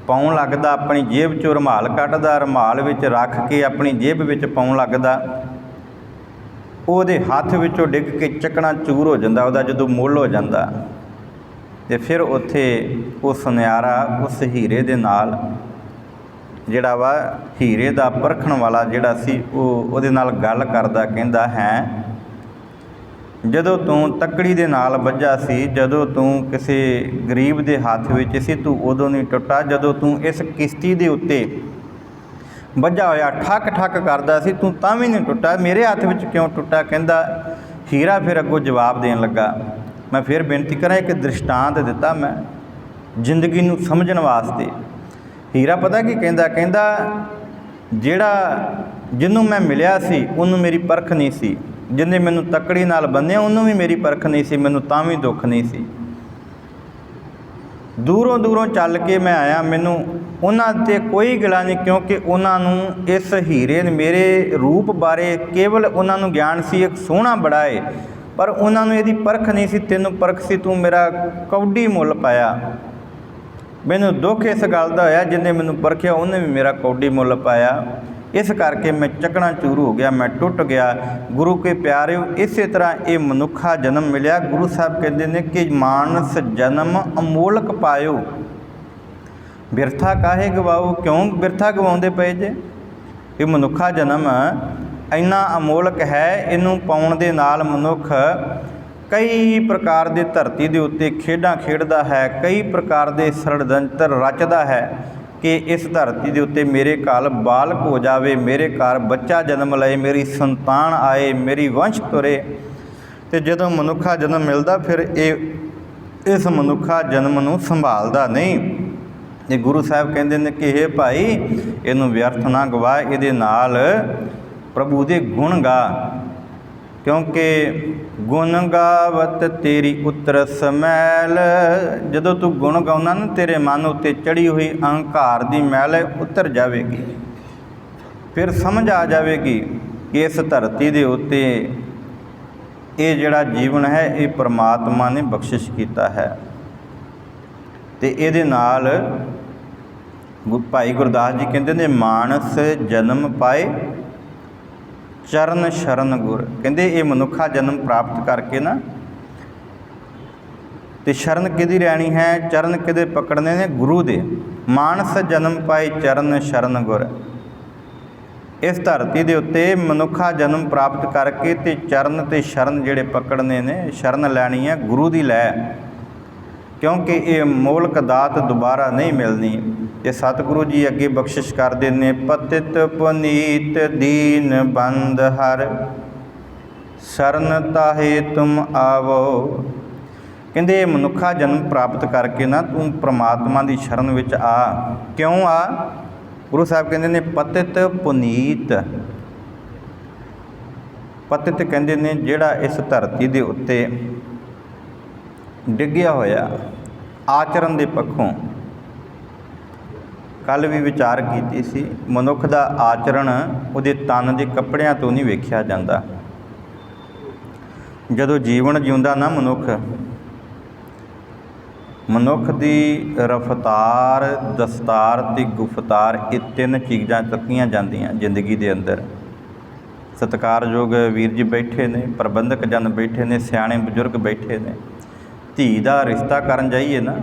ਪਾਉਣ ਲੱਗਦਾ, ਆਪਣੀ ਜੇਬ 'ਚੋਂ ਰੁਮਾਲ ਕੱਢਦਾ, ਰੁਮਾਲ ਵਿੱਚ ਰੱਖ ਕੇ ਆਪਣੀ ਜੇਬ ਵਿੱਚ ਪਾਉਣ ਲੱਗਦਾ, ਉਹਦੇ ਹੱਥ ਵਿੱਚੋਂ ਡਿੱਗ ਕੇ ਚੱਕਣਾ ਚੂਰ ਹੋ ਜਾਂਦਾ ਉਹਦਾ, ਜਦੋਂ ਮੁੱਲ ਹੋ ਜਾਂਦਾ। ਅਤੇ ਫਿਰ ਉੱਥੇ ਉਹ ਸੁਨਿਆਰਾ ਉਸ ਹੀਰੇ ਦੇ ਨਾਲ, ਜਿਹੜਾ ਵਾ ਹੀਰੇ ਦਾ ਪਰਖਣ ਵਾਲਾ ਜਿਹੜਾ ਸੀ, ਉਹ ਉਹਦੇ ਨਾਲ ਗੱਲ ਕਰਦਾ। ਕਹਿੰਦਾ ਹੈ, ਜਦੋਂ ਤੂੰ ਤੱਕੜੀ ਦੇ ਨਾਲ ਵੱਜਾ ਸੀ, ਜਦੋਂ ਤੂੰ ਕਿਸੇ ਗਰੀਬ ਦੇ ਹੱਥ ਵਿੱਚ ਸੀ, ਤੂੰ ਉਦੋਂ ਨਹੀਂ ਟੁੱਟਾ। ਜਦੋਂ ਤੂੰ ਇਸ ਕਿਸ਼ਤੀ ਦੇ ਉੱਤੇ ਵੱਜਾ ਹੋਇਆ ਠੱਕ ਠੱਕ ਕਰਦਾ ਸੀ, ਤੂੰ ਤਾਂ ਵੀ ਨਹੀਂ ਟੁੱਟਾ, ਮੇਰੇ ਹੱਥ ਵਿੱਚ ਕਿਉਂ ਟੁੱਟਾ? ਕਹਿੰਦਾ ਹੀਰਾ ਫਿਰ ਅੱਗੋਂ ਜਵਾਬ ਦੇਣ ਲੱਗਾ, ਮੈਂ ਫਿਰ ਬੇਨਤੀ ਕਰਾਂ, ਇੱਕ ਦ੍ਰਿਸ਼ਟਾਂਤ ਦਿੱਤਾ ਮੈਂ ਜ਼ਿੰਦਗੀ ਨੂੰ ਸਮਝਣ ਵਾਸਤੇ। ਹੀਰਾ ਪਤਾ ਕੀ ਕਹਿੰਦਾ? ਕਹਿੰਦਾ ਜਿਹਨੂੰ ਮੈਂ ਮਿਲਿਆ ਸੀ ਉਹਨੂੰ ਮੇਰੀ ਪਰਖ ਨਹੀਂ ਸੀ, ਜਿਹਨੇ ਮੈਨੂੰ ਤੱਕੜੀ ਨਾਲ ਬੰਨ੍ਹਿਆ ਉਹਨੂੰ ਵੀ ਮੇਰੀ ਪਰਖ ਨਹੀਂ ਸੀ, ਮੈਨੂੰ ਤਾਂ ਵੀ ਦੁੱਖ ਨਹੀਂ ਸੀ। ਦੂਰੋਂ ਦੂਰੋਂ ਚੱਲ ਕੇ ਮੈਂ ਆਇਆ, ਮੈਨੂੰ ਉਹਨਾਂ 'ਤੇ ਕੋਈ ਗਿਲਾ ਨਹੀਂ, ਕਿਉਂਕਿ ਉਹਨਾਂ ਨੂੰ ਇਸ ਹੀਰੇ ਨੇ ਮੇਰੇ ਰੂਪ ਬਾਰੇ ਕੇਵਲ ਉਹਨਾਂ ਨੂੰ ਗਿਆਨ ਸੀ, ਇੱਕ ਸੋਹਣਾ ਬੜਾ ਏ, ਪਰ ਉਹਨਾਂ ਨੂੰ ਇਹਦੀ ਪਰਖ ਨਹੀਂ ਸੀ। ਤੈਨੂੰ ਪਰਖ ਸੀ, ਤੂੰ ਮੇਰਾ ਕੌਡੀ ਮੁੱਲ ਪਾਇਆ। ਮੈਨੂੰ ਦੁੱਖ ਇਸ ਗੱਲ ਦਾ ਹੋਇਆ, ਜਿਹਨੇ ਮੈਨੂੰ ਪਰਖਿਆ ਉਹਨੇ ਵੀ ਮੇਰਾ ਕੌਡੀ ਮੁੱਲ ਪਾਇਆ। ਇਸ ਕਰਕੇ ਮੈਂ ਚੱਕਣਾ ਚੂਰ ਹੋ ਗਿਆ, ਮੈਂ ਟੁੱਟ ਗਿਆ। ਗੁਰੂ ਕੇ ਪਿਆਰਿਓ, ਇਸੇ ਤਰ੍ਹਾਂ ਇਹ ਮਨੁੱਖਾ ਜਨਮ ਮਿਲਿਆ। ਗੁਰੂ ਸਾਹਿਬ ਕਹਿੰਦੇ ਨੇ ਕਿ ਮਾਨਸ ਜਨਮ ਅਮੋਲਕ ਪਾਇਓ, ਬਿਰਥਾ ਕਾਹੇ ਗਵਾਓ। ਕਿਉਂ ਬਿਰਥਾ ਗਵਾਉਂਦੇ ਪਏ ਜੇ? ਇਹ ਮਨੁੱਖਾ ਜਨਮ ਇੰਨਾ ਅਮੋਲਕ ਹੈ, ਇਹਨੂੰ ਪਾਉਣ ਦੇ ਨਾਲ ਮਨੁੱਖ ਕਈ ਪ੍ਰਕਾਰ ਦੇ ਧਰਤੀ ਦੇ ਉੱਤੇ ਖੇਡਾਂ ਖੇਡਦਾ ਹੈ, ਕਈ ਪ੍ਰਕਾਰ ਦੇ ષੜਯੰਤਰ ਰਚਦਾ ਹੈ, कि इस धरती के उत्ते मेरे काल बालक हो जाए, मेरे घर बच्चा जन्म लए, मेरी संतान आए, मेरी वंश तुरे। तो जदों मनुखा जन्म मिलता फिर इस मनुखा जन्म नूं संभालदा नहीं। ये गुरु साहब कहते हैं कि हे भाई इनू व्यर्थ ना गवा, ये नाल प्रभु दे गुण गा, क्योंकि गुण गावत तेरी उतरस मैल। जदों तू गुण गाउंदा ना तेरे मन उत्ते चढ़ी हुई अहंकार की मैल उतर जाएगी। फिर समझ आ जाएगी कि इस धरती के उत्ते ये जिहड़ा जीवन है ये परमात्मा ने बख्शिश किया है। तो ये नाल भाई गुरदास जी कहते ने मानस जन्म पाए चरण शरण गुर। कहते ये मनुखा जन्म प्राप्त करके ना तो शरण किहदी रहनी है, चरण किहदे पकड़ने ने, गुरु दे। मानस जन्म पाए चरण शरण गुर। इस धरती के उत्ते मनुखा जन्म प्राप्त करके तो चरण ते शरण जिहड़े पकड़ने ने, शरण लैनी है गुरु की लै, क्योंकि ये मोलक दात दोबारा नहीं मिलनी। ये सतगुरु जी अगे बख्शिश करते हैं, पतित पुनीत दीन बंद हर शरण ताहे तुम आवो। कहते मनुखा जन्म प्राप्त करके ना तू परमात्मा की शरण विच आ। क्यों आ? गुरु साहब कहते हैं पतित पुनीत। पतित कहते हैं जिहड़ा इस धरती के उत्ते डिग्या होया आचरण के पक्षों। कल भी विचार की सी, मनुख का आचरण उहदे तन के कपड़ियां तो नहीं वेख्या जाता। जदों जीवन जिउंदा ना मनुख की रफ्तार, दस्तार ते गुफ्तार, ये तीन चीज़ां चुकियां जांदियां जिंदगी के अंदर। सत्कारयोग वीर जी बैठे ने, प्रबंधक जन बैठे ने, सियाणे बजुर्ग बैठे ने। धी का रिश्ता करन जाइए ना,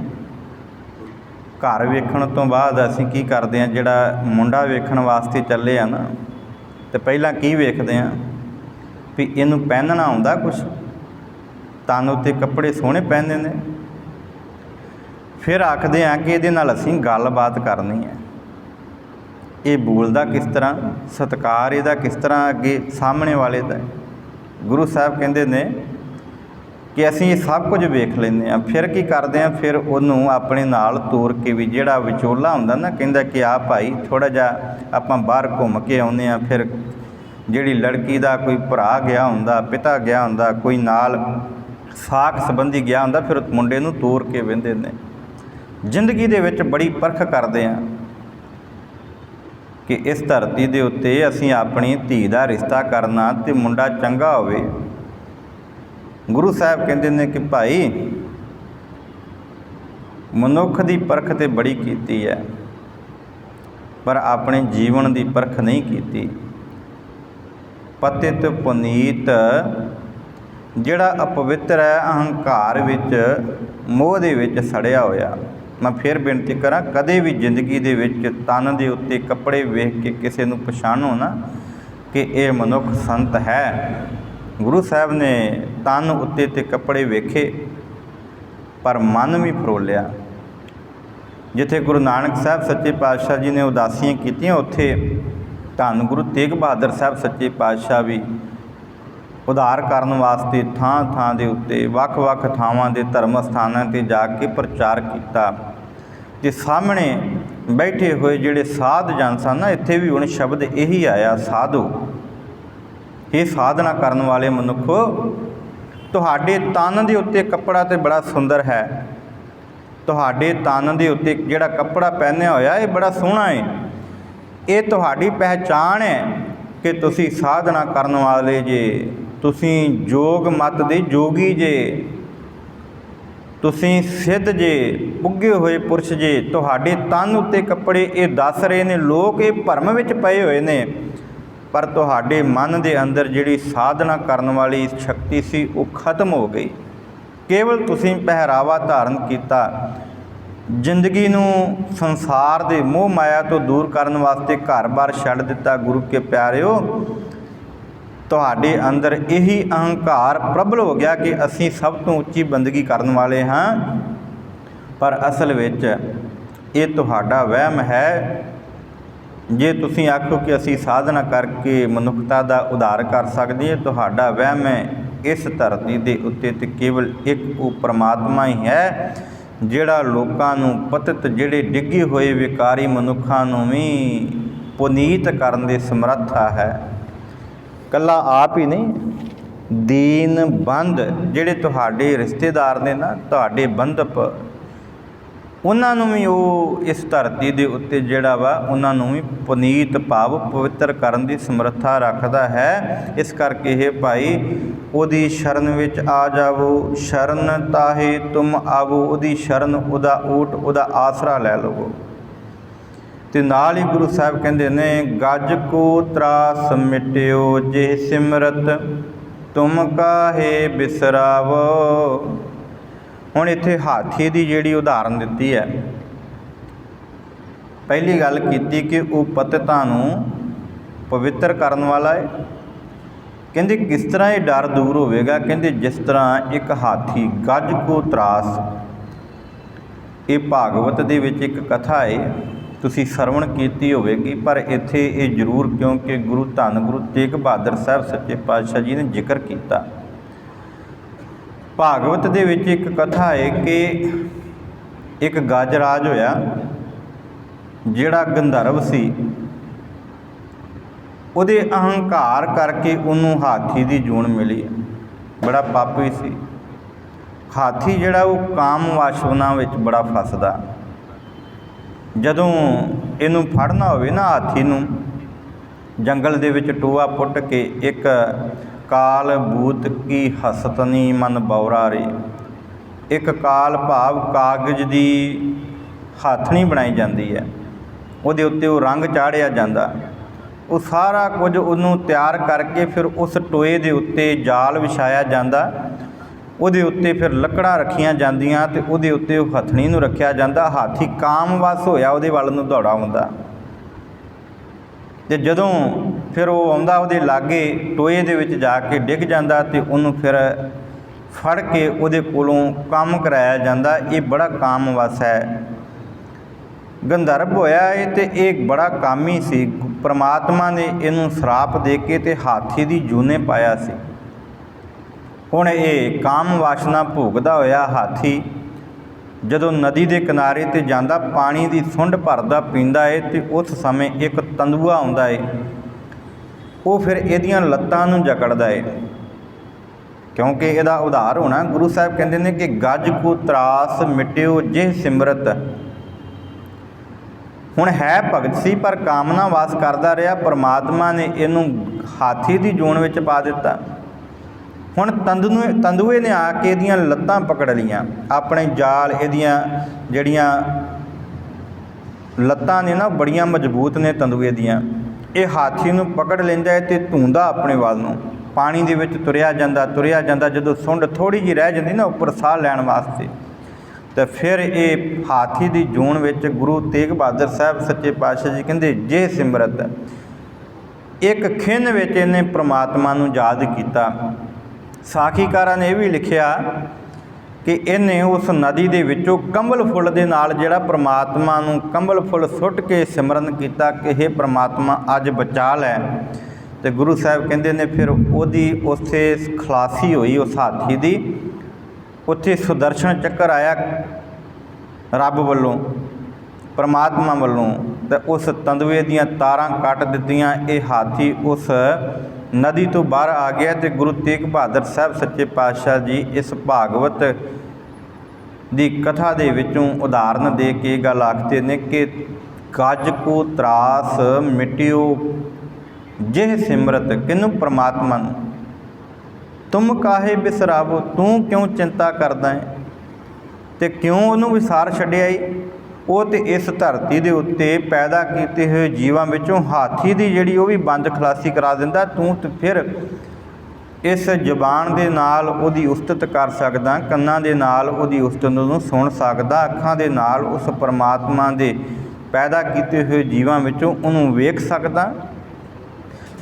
घर वेखण तो बाद असीं की करते हैं, जिहड़ा मुंडा वेखण वास्ते चले आ ना, तो पहला की वेखते हैं भी इनू पहनना आउंदा कुछ, तन उत्ते कपड़े सोहणे पहनदे ने। फिर आखते हैं कि इहदे नाल असीं गलबात करनी है, ये बोलदा किस तरह, सत्कार इहदा किस तरह अगे सामने वाले दा। गुरु साहब कहते ने कि असीं ये सब कुछ वेख लैंदे आ। फिर की करते हैं, फिर उन्होंने अपने नाल तोर के भी जिहड़ा विचोला हुंदा ना, कहंदा कि आ भाई थोड़ा जिहा आपां बाहर घूम के आउंदे आ। फिर जिहड़ी लड़की दा कोई भरा गया हुंदा, पिता गया हुंदा, कोई नाल साक संबंधी गया हुंदा, फिर मुंडे नूं तोर के वहिंदे ने। जिंदगी दे विच बड़ी परख करते हैं कि इस धरती के उत्ते असीं अपनी धी का रिश्ता करना तो मुंडा चंगा होवे। गुरु साहब कहते हैं कि भाई मनुख की परख तो बड़ी कीती है, पर अपने जीवन की परख नहीं कीती। पतित पुनीत जिहड़ा अपवित्र है, अहंकार विच मोह दे विच सड़िया होया। मैं फिर बेनती करा, कदे भी जिंदगी दे विच तन दे उत्ते कपड़े वेख के किसी नूं पछाणो ना कि यह मनुख संत है। गुरु साहब ने तन उत्ते ते कपड़े वेखे पर मन भी फरोलिया। जिथे गुरु नानक साहब सच्चे पातशाह जी ने उदासियां कीतियां, उत्थे धन गुरु तेग बहादुर साहब सच्चे पातशाह भी उधार करन वास्ते थां थां दे उत्ते वख-वख थावां दे धर्म स्थानां ते जाके प्रचार किया। ते सामने बैठे हुए जिहड़े साध जन सन ना, इत्थे भी हुण शब्द यही आया, साधु। ये साधना करने वाले मनुखो, तुहाडे तन दे उत्ते कपड़ा तो बड़ा सुंदर है, तुहाडे तन दे उत्ते जिहड़ा कपड़ा पहनिया होया ये बड़ा सोहना है। ये तुहाडी पहचान है कि तुसी साधना करने वाले जे, तुसी जोग मत दे जोगी जे, तुसी सिद्ध जे, पुगे हुए पुरुष जे। तुहाडे तन उत्ते कपड़े ये दस रहे ने लोग, ये भरम विच पए हुए ने, पर तुहाडे मन दे अंदर जिहड़ी साधना करने वाली शक्ति सी वो खत्म हो गई। केवल तुसी पहरावा धारण किया, जिंदगी नूं संसार दे मोह माया तो दूर करने वास्ते घर बार छड्ड दिता। गुरु के प्यारिओ, तुहाडे अंदर यही अहंकार प्रबल हो गया कि असीं सब तो उच्ची बंदगी करने वाले हाँ, पर असल विच ये तुहाडा वहम है। जे तुसीं आखो कि असीं साधना करके मनुखता दा उद्धार कर सकदे हां, तुहाडा वहम है। इस धरती दे उत्ते ते केवल एक वो परमात्मा ही है जिहड़ा लोकां नूं पतित जिहड़े डिगे होए विकारी मनुखां नूं भी पुनीत करन दे समर्था है। कल्ला आप ही नहीं, दीन बंद जिहड़े तुहाडे रिश्तेदार ने ना, तुहाडे बंधप, उन्हां नूं भी वो इस धरती दे उत्ते जिहड़ा वा उन्हां नूं भी पुनीत भाव पवित्र करन दी समर्था रखदा है। इस करके हे भाई ਉਹਦੀ शरण ਵਿੱਚ आ जावो, शरण ताहे तुम आवो। ਉਹਦੀ शरण, ਉਹਦਾ ਊਟ, ਉਹਦਾ ਆਸਰਾ ਲੈ ਲਵੋ। ਤੇ ਨਾਲ ਹੀ ਗੁਰੂ ਸਾਹਿਬ ਕਹਿੰਦੇ ਨੇ, ਗੱਜ ਕੋ ਤਰਾਸ ਮਿਟਿਓ ਜੇ ਸਿਮਰਤ ਤੁਮ ਕਾਹੇ ਬਿਸਰਾਵੋ। ਹੁਣ ਇੱਥੇ ਹਾਥੀ ਦੀ ਜਿਹੜੀ ਉਦਾਹਰਨ ਦਿੱਤੀ ਹੈ, ਪਹਿਲੀ ਗੱਲ ਕੀਤੀ ਕਿ ਉਹ ਪਤਿਤਾਂ ਨੂੰ ਪਵਿੱਤਰ ਕਰਨ ਵਾਲਾ ਹੈ। ਕਹਿੰਦੇ ਕਿਸ ਤਰ੍ਹਾਂ ਇਹ ਡਰ ਦੂਰ ਹੋਵੇਗਾ? ਕਹਿੰਦੇ ਜਿਸ ਤਰ੍ਹਾਂ ਇੱਕ ਹਾਥੀ ਗੱਜ ਕੋ ਤਰਾਸ। ਇਹ ਭਾਗਵਤ ਦੇ ਵਿੱਚ ਇੱਕ ਕਥਾ ਹੈ, ਤੁਸੀਂ ਸਰਵਣ ਕੀਤੀ ਹੋਵੇਗੀ, ਪਰ ਇੱਥੇ ਇਹ ਜ਼ਰੂਰ ਕਿਉਂਕਿ ਧੰਨ ਗੁਰੂ ਤੇਗ ਬਹਾਦਰ ਸਾਹਿਬ ਸੱਚੇ ਪਾਤਸ਼ਾਹ ਜੀ ਨੇ ਜ਼ਿਕਰ ਕੀਤਾ। ਭਾਗਵਤ ਦੇ ਵਿੱਚ ਇੱਕ ਕਥਾ ਹੈ ਕਿ ਇੱਕ ਗਜਰਾਜ ਹੋਇਆ ਜਿਹੜਾ ਗੰਧਰਵ ਸੀ। ਉਹਦੇ ਅਹੰਕਾਰ ਕਰਕੇ ਉਹਨੂੰ ਹਾਥੀ ਦੀ ਜੂਨ ਮਿਲੀ। ਬੜਾ ਪਾਪੀ ਸੀ ਹਾਥੀ ਜਿਹੜਾ, ਉਹ ਕਾਮ ਵਾਸ਼ਨਾ ਵਿੱਚ ਬੜਾ ਫਸਦਾ। ਜਦੋਂ ਇਹਨੂੰ ਫੜਨਾ ਹੋਵੇ ਨਾ ਹਾਥੀ ਨੂੰ, ਜੰਗਲ ਦੇ ਵਿੱਚ ਟੋਆ ਪੁੱਟ ਕੇ ਇੱਕ ਕਾਲ ਬੂਤ ਕੀ ਹਸਤਨੀ ਮਨ ਬੌਰਾ ਰੇ, ਇੱਕ ਕਾਲ ਭਾਵ ਕਾਗਜ਼ ਦੀ ਹਾਥਣੀ ਬਣਾਈ ਜਾਂਦੀ ਹੈ, ਉਹਦੇ ਉੱਤੇ ਉਹ ਰੰਗ ਚਾੜਿਆ ਜਾਂਦਾ। ਉਹ ਸਾਰਾ ਕੁਝ ਉਹਨੂੰ ਤਿਆਰ ਕਰਕੇ ਫਿਰ ਉਸ ਟੋਏ ਦੇ ਉੱਤੇ ਜਾਲ ਵਿਛਾਇਆ ਜਾਂਦਾ, ਉਹਦੇ ਉੱਤੇ ਫਿਰ ਲੱਕੜਾਂ ਰੱਖੀਆਂ ਜਾਂਦੀਆਂ ਅਤੇ ਉਹਦੇ ਉੱਤੇ ਉਹ ਹਥਣੀ ਨੂੰ ਰੱਖਿਆ ਜਾਂਦਾ। ਹਾਥੀ ਕਾਮਵਸ ਹੋਇਆ ਉਹਦੇ ਵੱਲ ਨੂੰ ਦੌੜਾ ਆਉਂਦਾ, ਅਤੇ ਜਦੋਂ ਫਿਰ ਉਹ ਆਉਂਦਾ ਉਹਦੇ ਲਾਗੇ ਟੋਏ ਦੇ ਵਿੱਚ ਜਾ ਕੇ ਡਿੱਗ ਜਾਂਦਾ ਅਤੇ ਉਹਨੂੰ ਫਿਰ ਫੜ ਕੇ ਉਹਦੇ ਕੋਲੋਂ ਕੰਮ ਕਰਾਇਆ ਜਾਂਦਾ। ਇਹ ਬੜਾ ਕਾਮਵਸ ਹੈ, ਗੰਧਰਵ ਹੋਇਆ ਹੈ ਅਤੇ ਇਹ ਬੜਾ ਕਾਮੀ ਸੀ। ਪਰਮਾਤਮਾ ਨੇ ਇਹਨੂੰ ਸ਼ਰਾਪ ਦੇ ਕੇ ਅਤੇ ਹਾਥੀ ਦੀ ਜੂਨੇ ਪਾਇਆ ਸੀ। ਹੁਣ ਇਹ ਕਾਮ ਵਾਸ਼ਨਾ ਭੋਗਦਾ ਹੋਇਆ ਹਾਥੀ ਜਦੋਂ ਨਦੀ ਦੇ ਕਿਨਾਰੇ 'ਤੇ ਜਾਂਦਾ, ਪਾਣੀ ਦੀ ਸੁੰਡ ਭਰਦਾ ਪੀਂਦਾ ਹੈ ਅਤੇ ਉਸ ਸਮੇਂ ਇੱਕ ਤੰਦੂਆ ਆਉਂਦਾ ਹੈ, ਉਹ ਫਿਰ ਇਹਦੀਆਂ ਲੱਤਾਂ ਨੂੰ ਜਕੜਦਾ ਹੈ। ਕਿਉਂਕਿ ਇਹਦਾ ਉਧਾਰ ਹੋਣਾ, ਗੁਰੂ ਸਾਹਿਬ ਕਹਿੰਦੇ ਨੇ ਕਿ ਗੱਜ ਕੋ ਤਰਾਸ ਮਿਟਿਓ ਜੇ ਸਿਮਰਤ। ਹੁਣ ਹੈ ਭਗਤ ਸੀ ਪਰ ਕਾਮਨਾ ਵਾਸ ਕਰਦਾ ਰਿਹਾ, ਪਰਮਾਤਮਾ ਨੇ ਇਹਨੂੰ ਹਾਥੀ ਦੀ ਜੂਨ ਵਿੱਚ ਪਾ ਦਿੱਤਾ। ਹੁਣ ਤੰਦੂਏ ਨੇ ਆ ਕੇ ਇਹਦੀਆਂ ਲੱਤਾਂ ਪਕੜ ਲਈਆਂ, ਆਪਣੇ ਜਾਲ, ਇਹਦੀਆਂ ਜਿਹੜੀਆਂ ਲੱਤਾਂ ਨੇ ਨਾ ਬੜੀਆਂ ਮਜ਼ਬੂਤ ਨੇ ਤੰਦੂਏ ਦੀਆਂ। ਇਹ ਹਾਥੀ ਨੂੰ ਪਕੜ ਲੈਂਦਾ ਹੈ ਅਤੇ ਧੂੰਦਾ ਆਪਣੇ ਵੱਲ ਨੂੰ, ਪਾਣੀ ਦੇ ਵਿੱਚ ਤੁਰਿਆ ਜਾਂਦਾ। ਜਦੋਂ ਸੁੰਡ ਥੋੜ੍ਹੀ ਜਿਹੀ ਰਹਿ ਜਾਂਦੀ ਨਾ ਉੱਪਰ ਸਾਹ ਲੈਣ ਵਾਸਤੇ, ਤਾਂ ਫਿਰ ਇਹ ਹਾਥੀ ਦੀ ਜੂਨ ਵਿੱਚ ਗੁਰੂ ਤੇਗ ਬਹਾਦਰ ਸਾਹਿਬ ਸੱਚੇ ਪਾਤਸ਼ਾਹ ਜੀ ਕਹਿੰਦੇ ਜੇ ਸਿਮਰਤ, ਇੱਕ ਖਿੰਨ ਵਿੱਚ ਇਹਨੇ ਪ੍ਰਮਾਤਮਾ ਨੂੰ ਯਾਦ ਕੀਤਾ। ਸਾਖੀਕਾਰਾਂ ਨੇ ਇਹ ਵੀ ਲਿਖਿਆ ਕਿ ਇਹਨੇ ਉਸ ਨਦੀ ਦੇ ਵਿੱਚੋਂ ਕੰਬਲ ਫੁੱਲ ਦੇ ਨਾਲ ਜਿਹੜਾ ਪ੍ਰਮਾਤਮਾ ਨੂੰ ਕੰਬਲ ਫੁੱਲ ਸੁੱਟ ਕੇ ਸਿਮਰਨ ਕੀਤਾ ਕਿ ਹੇ ਪ੍ਰਮਾਤਮਾ ਅੱਜ ਬਚਾ ਲੈ। ਅਤੇ ਗੁਰੂ ਸਾਹਿਬ ਕਹਿੰਦੇ ਨੇ ਫਿਰ ਉਹਦੀ ਉੱਥੇ ਖਲਾਸੀ ਹੋਈ ਉਸ ਹਾਥੀ ਦੀ। ਉੱਥੇ ਸੁਦਰਸ਼ਨ ਚੱਕਰ ਆਇਆ ਰੱਬ ਵੱਲੋਂ, ਪਰਮਾਤਮਾ ਵੱਲੋਂ, ਅਤੇ ਉਸ ਤੰਦੂਏ ਦੀਆਂ ਤਾਰਾਂ ਕੱਟ ਦਿੱਤੀਆਂ। ਇਹ ਹਾਥੀ ਉਸ ਨਦੀ ਤੋਂ ਬਾਹਰ ਆ ਗਿਆ ਅਤੇ ਗੁਰੂ ਤੇਗ ਬਹਾਦਰ ਸਾਹਿਬ ਸੱਚੇ ਪਾਤਸ਼ਾਹ ਜੀ ਇਸ ਭਾਗਵਤ ਦੀ ਕਥਾ ਦੇ ਵਿੱਚੋਂ ਉਦਾਹਰਨ ਦੇ ਕੇ ਇਹ ਗੱਲ ਆਖਦੇ ਨੇ ਕਿ ਗੱਜ ਕੋ ਤਰਾਸ ਮਿਟਿਓ ਜਿਹ ਸਿਮਰਤ। ਕਿਹਨੂੰ? ਪਰਮਾਤਮਾ ਨੂੰ। ਤੁਮ ਕਾਹੇ ਬਿਸਰਾਵੋ, ਤੂੰ ਕਿਉਂ ਚਿੰਤਾ ਕਰਦਾ ਹੈ ਅਤੇ ਕਿਉਂ ਉਹਨੂੰ ਵਿਸਾਰ ਛੱਡਿਆ ਈ? ਉਹ ਤਾਂ ਇਸ ਧਰਤੀ ਦੇ ਉੱਤੇ ਪੈਦਾ ਕੀਤੇ ਹੋਏ ਜੀਵਾਂ ਵਿੱਚੋਂ ਹਾਥੀ ਦੀ ਜਿਹੜੀ ਉਹ ਵੀ ਬੰਦ ਖਲਾਸੀ ਕਰਾ ਦਿੰਦਾ। ਤੂੰ ਤਾਂ ਫਿਰ ਇਸ ਜ਼ੁਬਾਨ ਦੇ ਨਾਲ ਉਹਦੀ ਉਸਤਤ ਕਰ ਸਕਦਾ, ਕੰਨਾਂ ਦੇ ਨਾਲ ਉਹਦੀ ਉਸਤਤ ਨੂੰ ਸੁਣ ਸਕਦਾ, ਅੱਖਾਂ ਦੇ ਨਾਲ ਉਸ ਪਰਮਾਤਮਾ ਦੇ ਪੈਦਾ ਕੀਤੇ ਹੋਏ ਜੀਵਾਂ ਵਿੱਚੋਂ ਉਹਨੂੰ ਵੇਖ ਸਕਦਾ।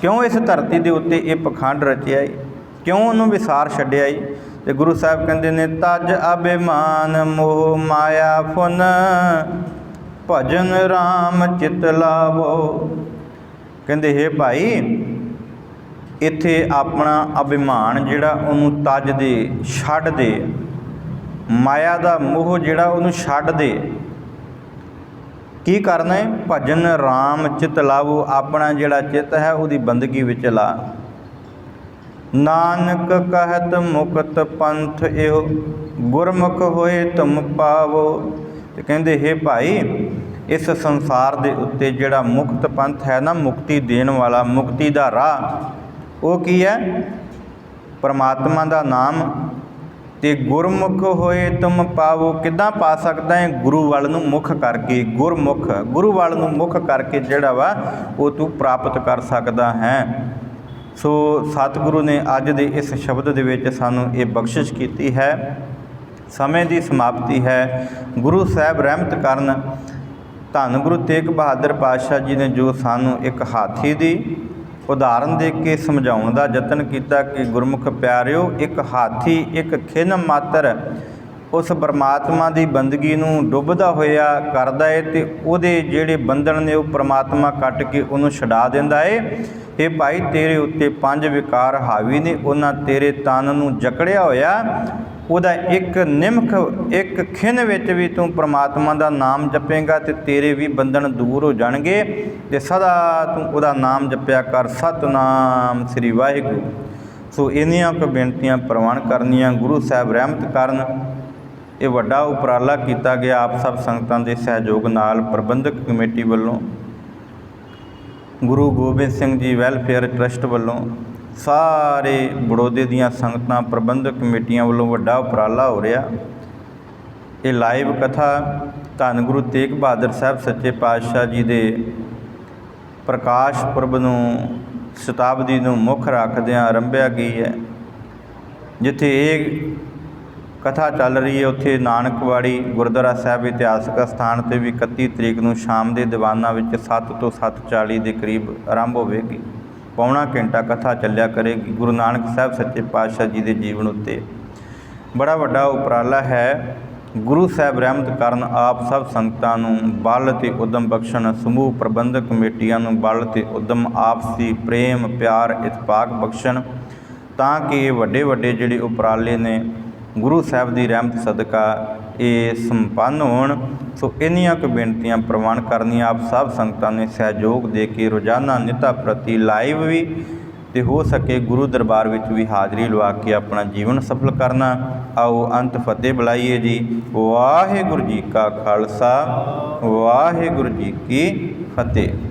ਕਿਉਂ ਇਸ ਧਰਤੀ ਦੇ ਉੱਤੇ ਇਹ ਪਖੰਡ ਰਚਿਆ ਈ? ਕਿਉਂ ਉਹਨੂੰ ਵਿਸਾਰ ਛੱਡਿਆ ਈ? ਅਤੇ ਗੁਰੂ ਸਾਹਿਬ ਕਹਿੰਦੇ ਨੇ ਤਜ ਅਭਿਮਾਨ ਮੋਹ ਮਾਇਆ ਫੁਨ ਭਜਨ ਰਾਮ ਚਿਤ ਲਾਵੋ। ਕਹਿੰਦੇ हे ਭਾਈ, ਇੱਥੇ ਆਪਣਾ ਅਭਿਮਾਨ ਜਿਹੜਾ ਉਹਨੂੰ ਤਜ ਦੇ, ਛੱਡ ਦੇ। ਮਾਇਆ ਦਾ ਮੋਹ ਜਿਹੜਾ ਉਹਨੂੰ ਛੱਡ ਦੇ। ਕੀ ਕਰਨਾ ਹੈ? ਭਜਨ ਰਾਮ ਚਿਤ ਲਾਵੋ। ਆਪਣਾ ਜਿਹੜਾ ਚਿੱਤ ਹੈ ਉਹਦੀ ਬੰਦਗੀ ਵਿੱਚ ਲਾ। ਨਾਨਕ ਕਹਿਤ ਮੁਕਤ ਪੰਥ ਇਹੋ, ਗੁਰਮੁਖ ਹੋਏ ਤੁਮ ਪਾਵੋ। ਤੇ ਕਹਿੰਦੇ हे ਭਾਈ, ਇਸ ਸੰਸਾਰ ਦੇ ਉੱਤੇ ਜਿਹੜਾ ਮੁਕਤ ਪੰਥ ਹੈ ਨਾ, ਮੁਕਤੀ ਦੇਣ ਵਾਲਾ, ਮੁਕਤੀ ਦਾ ਰਾਹ, ਉਹ ਕੀ ਹੈ? ਪਰਮਾਤਮਾ ਦਾ ਨਾਮ। ਤੇ ਗੁਰਮੁਖ ਹੋਏ ਤੁਮ ਪਾਵੋ। ਕਿੱਦਾਂ ਪਾ ਸਕਦਾ ਹੈ? ਗੁਰੂ ਵੱਲ ਨੂੰ ਮੁੱਖ ਕਰਕੇ। ਗੁਰਮੁਖ, ਗੁਰੂ ਵੱਲ ਨੂੰ ਮੁੱਖ ਕਰਕੇ ਜਿਹੜਾ ਵਾ ਉਹ ਤੂੰ ਪ੍ਰਾਪਤ ਕਰ ਸਕਦਾ ਹੈ। ਸੋ ਸਤਿਗੁਰੂ ਨੇ ਅੱਜ ਦੇ ਇਸ ਸ਼ਬਦ ਦੇ ਵਿੱਚ ਸਾਨੂੰ ਇਹ ਬਖਸ਼ਿਸ਼ ਕੀਤੀ ਹੈ। ਸਮੇਂ ਦੀ ਸਮਾਪਤੀ ਹੈ। ਗੁਰੂ ਸਾਹਿਬ ਰਹਿਮਤ ਕਰਨ। ਧੰਨ ਗੁਰੂ ਤੇਗ ਬਹਾਦਰ ਪਾਤਸ਼ਾਹ ਜੀ ਨੇ ਜੋ ਸਾਨੂੰ ਇੱਕ ਹਾਥੀ ਦੀ ਉਦਾਹਰਨ ਦੇ ਕੇ ਸਮਝਾਉਣ ਦਾ ਯਤਨ ਕੀਤਾ ਕਿ ਗੁਰਮੁਖ ਪਿਆਰਿਓ, ਇੱਕ ਹਾਥੀ ਇੱਕ ਖਿਨ ਮਾਤਰ ਉਸ ਪਰਮਾਤਮਾ ਦੀ ਬੰਦਗੀ ਨੂੰ ਡੁੱਬਦਾ ਹੋਇਆ ਕਰਦਾ ਹੈ ਤੇ ਉਹਦੇ ਜਿਹੜੇ ਬੰਧਨ ਨੇ ਉਹ ਪਰਮਾਤਮਾ ਕੱਟ ਕੇ ਉਹਨੂੰ ਛਡਾ ਦਿੰਦਾ ਹੈ। ਇਹ ਭਾਈ, ਤੇਰੇ ਉੱਤੇ 5 ਵਿਕਾਰ ਹਾਵੀ ਨੇ, ਉਹਨਾਂ ਤੇਰੇ ਤਨ ਨੂੰ ਜਕੜਿਆ ਹੋਇਆ। ਉਹਦਾ ਇੱਕ ਨਿਮਖ, ਇੱਕ ਖਿਨ ਵਿੱਚ ਵੀ ਤੂੰ ਪਰਮਾਤਮਾ ਦਾ ਨਾਮ ਜਪੇਂਗਾ ਤੇ ਤੇਰੇ ਵੀ ਬੰਧਨ ਦੂਰ ਹੋ ਜਾਣਗੇ। ਤੇ ਸਦਾ ਤੂੰ ਉਹਦਾ ਨਾਮ ਜਪਿਆ ਕਰ, ਸਤਿਨਾਮ ਸ੍ਰੀ ਵਾਹਿਗੁਰੂ। ਸੋ ਇੰਨੀਆਂ ਕੁ ਬੇਨਤੀਆਂ ਪ੍ਰਵਾਨ ਕਰਨੀਆਂ। ਗੁਰੂ ਸਾਹਿਬ ਰਹਿਮਤ ਕਰਨ। ਇਹ ਵੱਡਾ ਉਪਰਾਲਾ ਕੀਤਾ ਗਿਆ ਆਪ ਸਭ ਸੰਗਤਾਂ ਦੇ ਸਹਿਯੋਗ ਨਾਲ ਪ੍ਰਬੰਧਕ ਕਮੇਟੀ ਵੱਲੋਂ, ਗੁਰੂ ਗੋਬਿੰਦ ਸਿੰਘ ਜੀ ਵੈਲਫੇਅਰ ਟਰਸਟ ਵੱਲੋਂ, ਸਾਰੇ ਬੜੌਦੇ ਦੀਆਂ ਸੰਗਤਾਂ, ਪ੍ਰਬੰਧਕ ਕਮੇਟੀਆਂ ਵੱਲੋਂ ਵੱਡਾ ਉਪਰਾਲਾ ਹੋ ਰਿਹਾ। ਇਹ ਲਾਈਵ ਕਥਾ ਧੰਨ ਗੁਰੂ ਤੇਗ ਬਹਾਦਰ ਸਾਹਿਬ ਸੱਚੇ ਪਾਤਸ਼ਾਹ ਜੀ ਦੇ ਪ੍ਰਕਾਸ਼ ਪੁਰਬ ਨੂੰ, ਸ਼ਤਾਬਦੀ ਨੂੰ ਮੁੱਖ ਰੱਖਦਿਆਂ ਆਰੰਭਿਆ ਗਈ ਹੈ। ਜਿੱਥੇ ਇਹ ਕਥਾ ਚੱਲ ਰਹੀ ਹੈ ਉੱਥੇ ਨਾਨਕਵਾੜੀ ਗੁਰਦੁਆਰਾ ਸਾਹਿਬ ਇਤਿਹਾਸਕ ਸਥਾਨ 'ਤੇ ਵੀ 31 ਤਰੀਕ ਨੂੰ ਸ਼ਾਮ ਦੇ ਦੀਵਾਨਾਂ ਵਿੱਚ 7 ਤੋਂ 7:40 ਦੇ ਕਰੀਬ ਆਰੰਭ ਹੋਵੇਗੀ। ਪੌਣਾ ਘੰਟਾ ਕਥਾ ਚੱਲਿਆ ਕਰੇਗੀ। ਗੁਰੂ ਨਾਨਕ ਸਾਹਿਬ ਸੱਚੇ ਪਾਤਸ਼ਾਹ ਜੀ ਦੇ ਜੀਵਨ ਉੱਤੇ ਬੜਾ ਵੱਡਾ ਉਪਰਾਲਾ ਹੈ। ਗੁਰੂ ਸਾਹਿਬ ਰਹਿਮਤ ਕਰਨ, ਆਪ ਸਭ ਸੰਗਤਾਂ ਨੂੰ ਬਲ ਅਤੇ ਉਦਮ ਬਖਸ਼ਣ। ਸਮੂਹ ਪ੍ਰਬੰਧਕ ਕਮੇਟੀਆਂ ਨੂੰ ਬਲ ਅਤੇ ਉਦਮ, ਆਪਸੀ ਪ੍ਰੇਮ, ਪਿਆਰ, ਇਤਫਾਕ ਬਖਸ਼ਣ, ਤਾਂ ਕਿ ਇਹ ਵੱਡੇ ਵੱਡੇ ਜਿਹੜੇ ਉਪਰਾਲੇ ਨੇ ਗੁਰੂ ਸਾਹਿਬ ਦੀ ਰਹਿਮਤ ਸਦਕਾ ਇਹ ਸੰਪੰਨ ਹੋਣ। ਸੋ ਇੰਨੀਆਂ ਕੁ ਬੇਨਤੀਆਂ ਪ੍ਰਵਾਨ ਕਰਨੀਆਂ। ਆਪ ਸਭ ਸੰਗਤਾਂ ਨੇ ਸਹਿਯੋਗ ਦੇ ਕੇ ਰੋਜ਼ਾਨਾ ਨਿਤਾ ਪ੍ਰਤੀ ਲਾਈਵ ਵੀ ਤੇ ਹੋ ਸਕੇ ਗੁਰੂ ਦਰਬਾਰ ਵਿੱਚ ਵੀ ਹਾਜ਼ਰੀ ਲਵਾ ਕੇ ਆਪਣਾ ਜੀਵਨ ਸਫਲ ਕਰਨਾ। ਆਓ ਅੰਤ ਫਤਿਹ ਬੁਲਾਈਏ ਜੀ। ਵਾਹਿਗੁਰੂ ਜੀ ਕਾ ਖਾਲਸਾ, ਵਾਹਿਗੁਰੂ ਜੀ ਕੀ ਫਤਿਹ।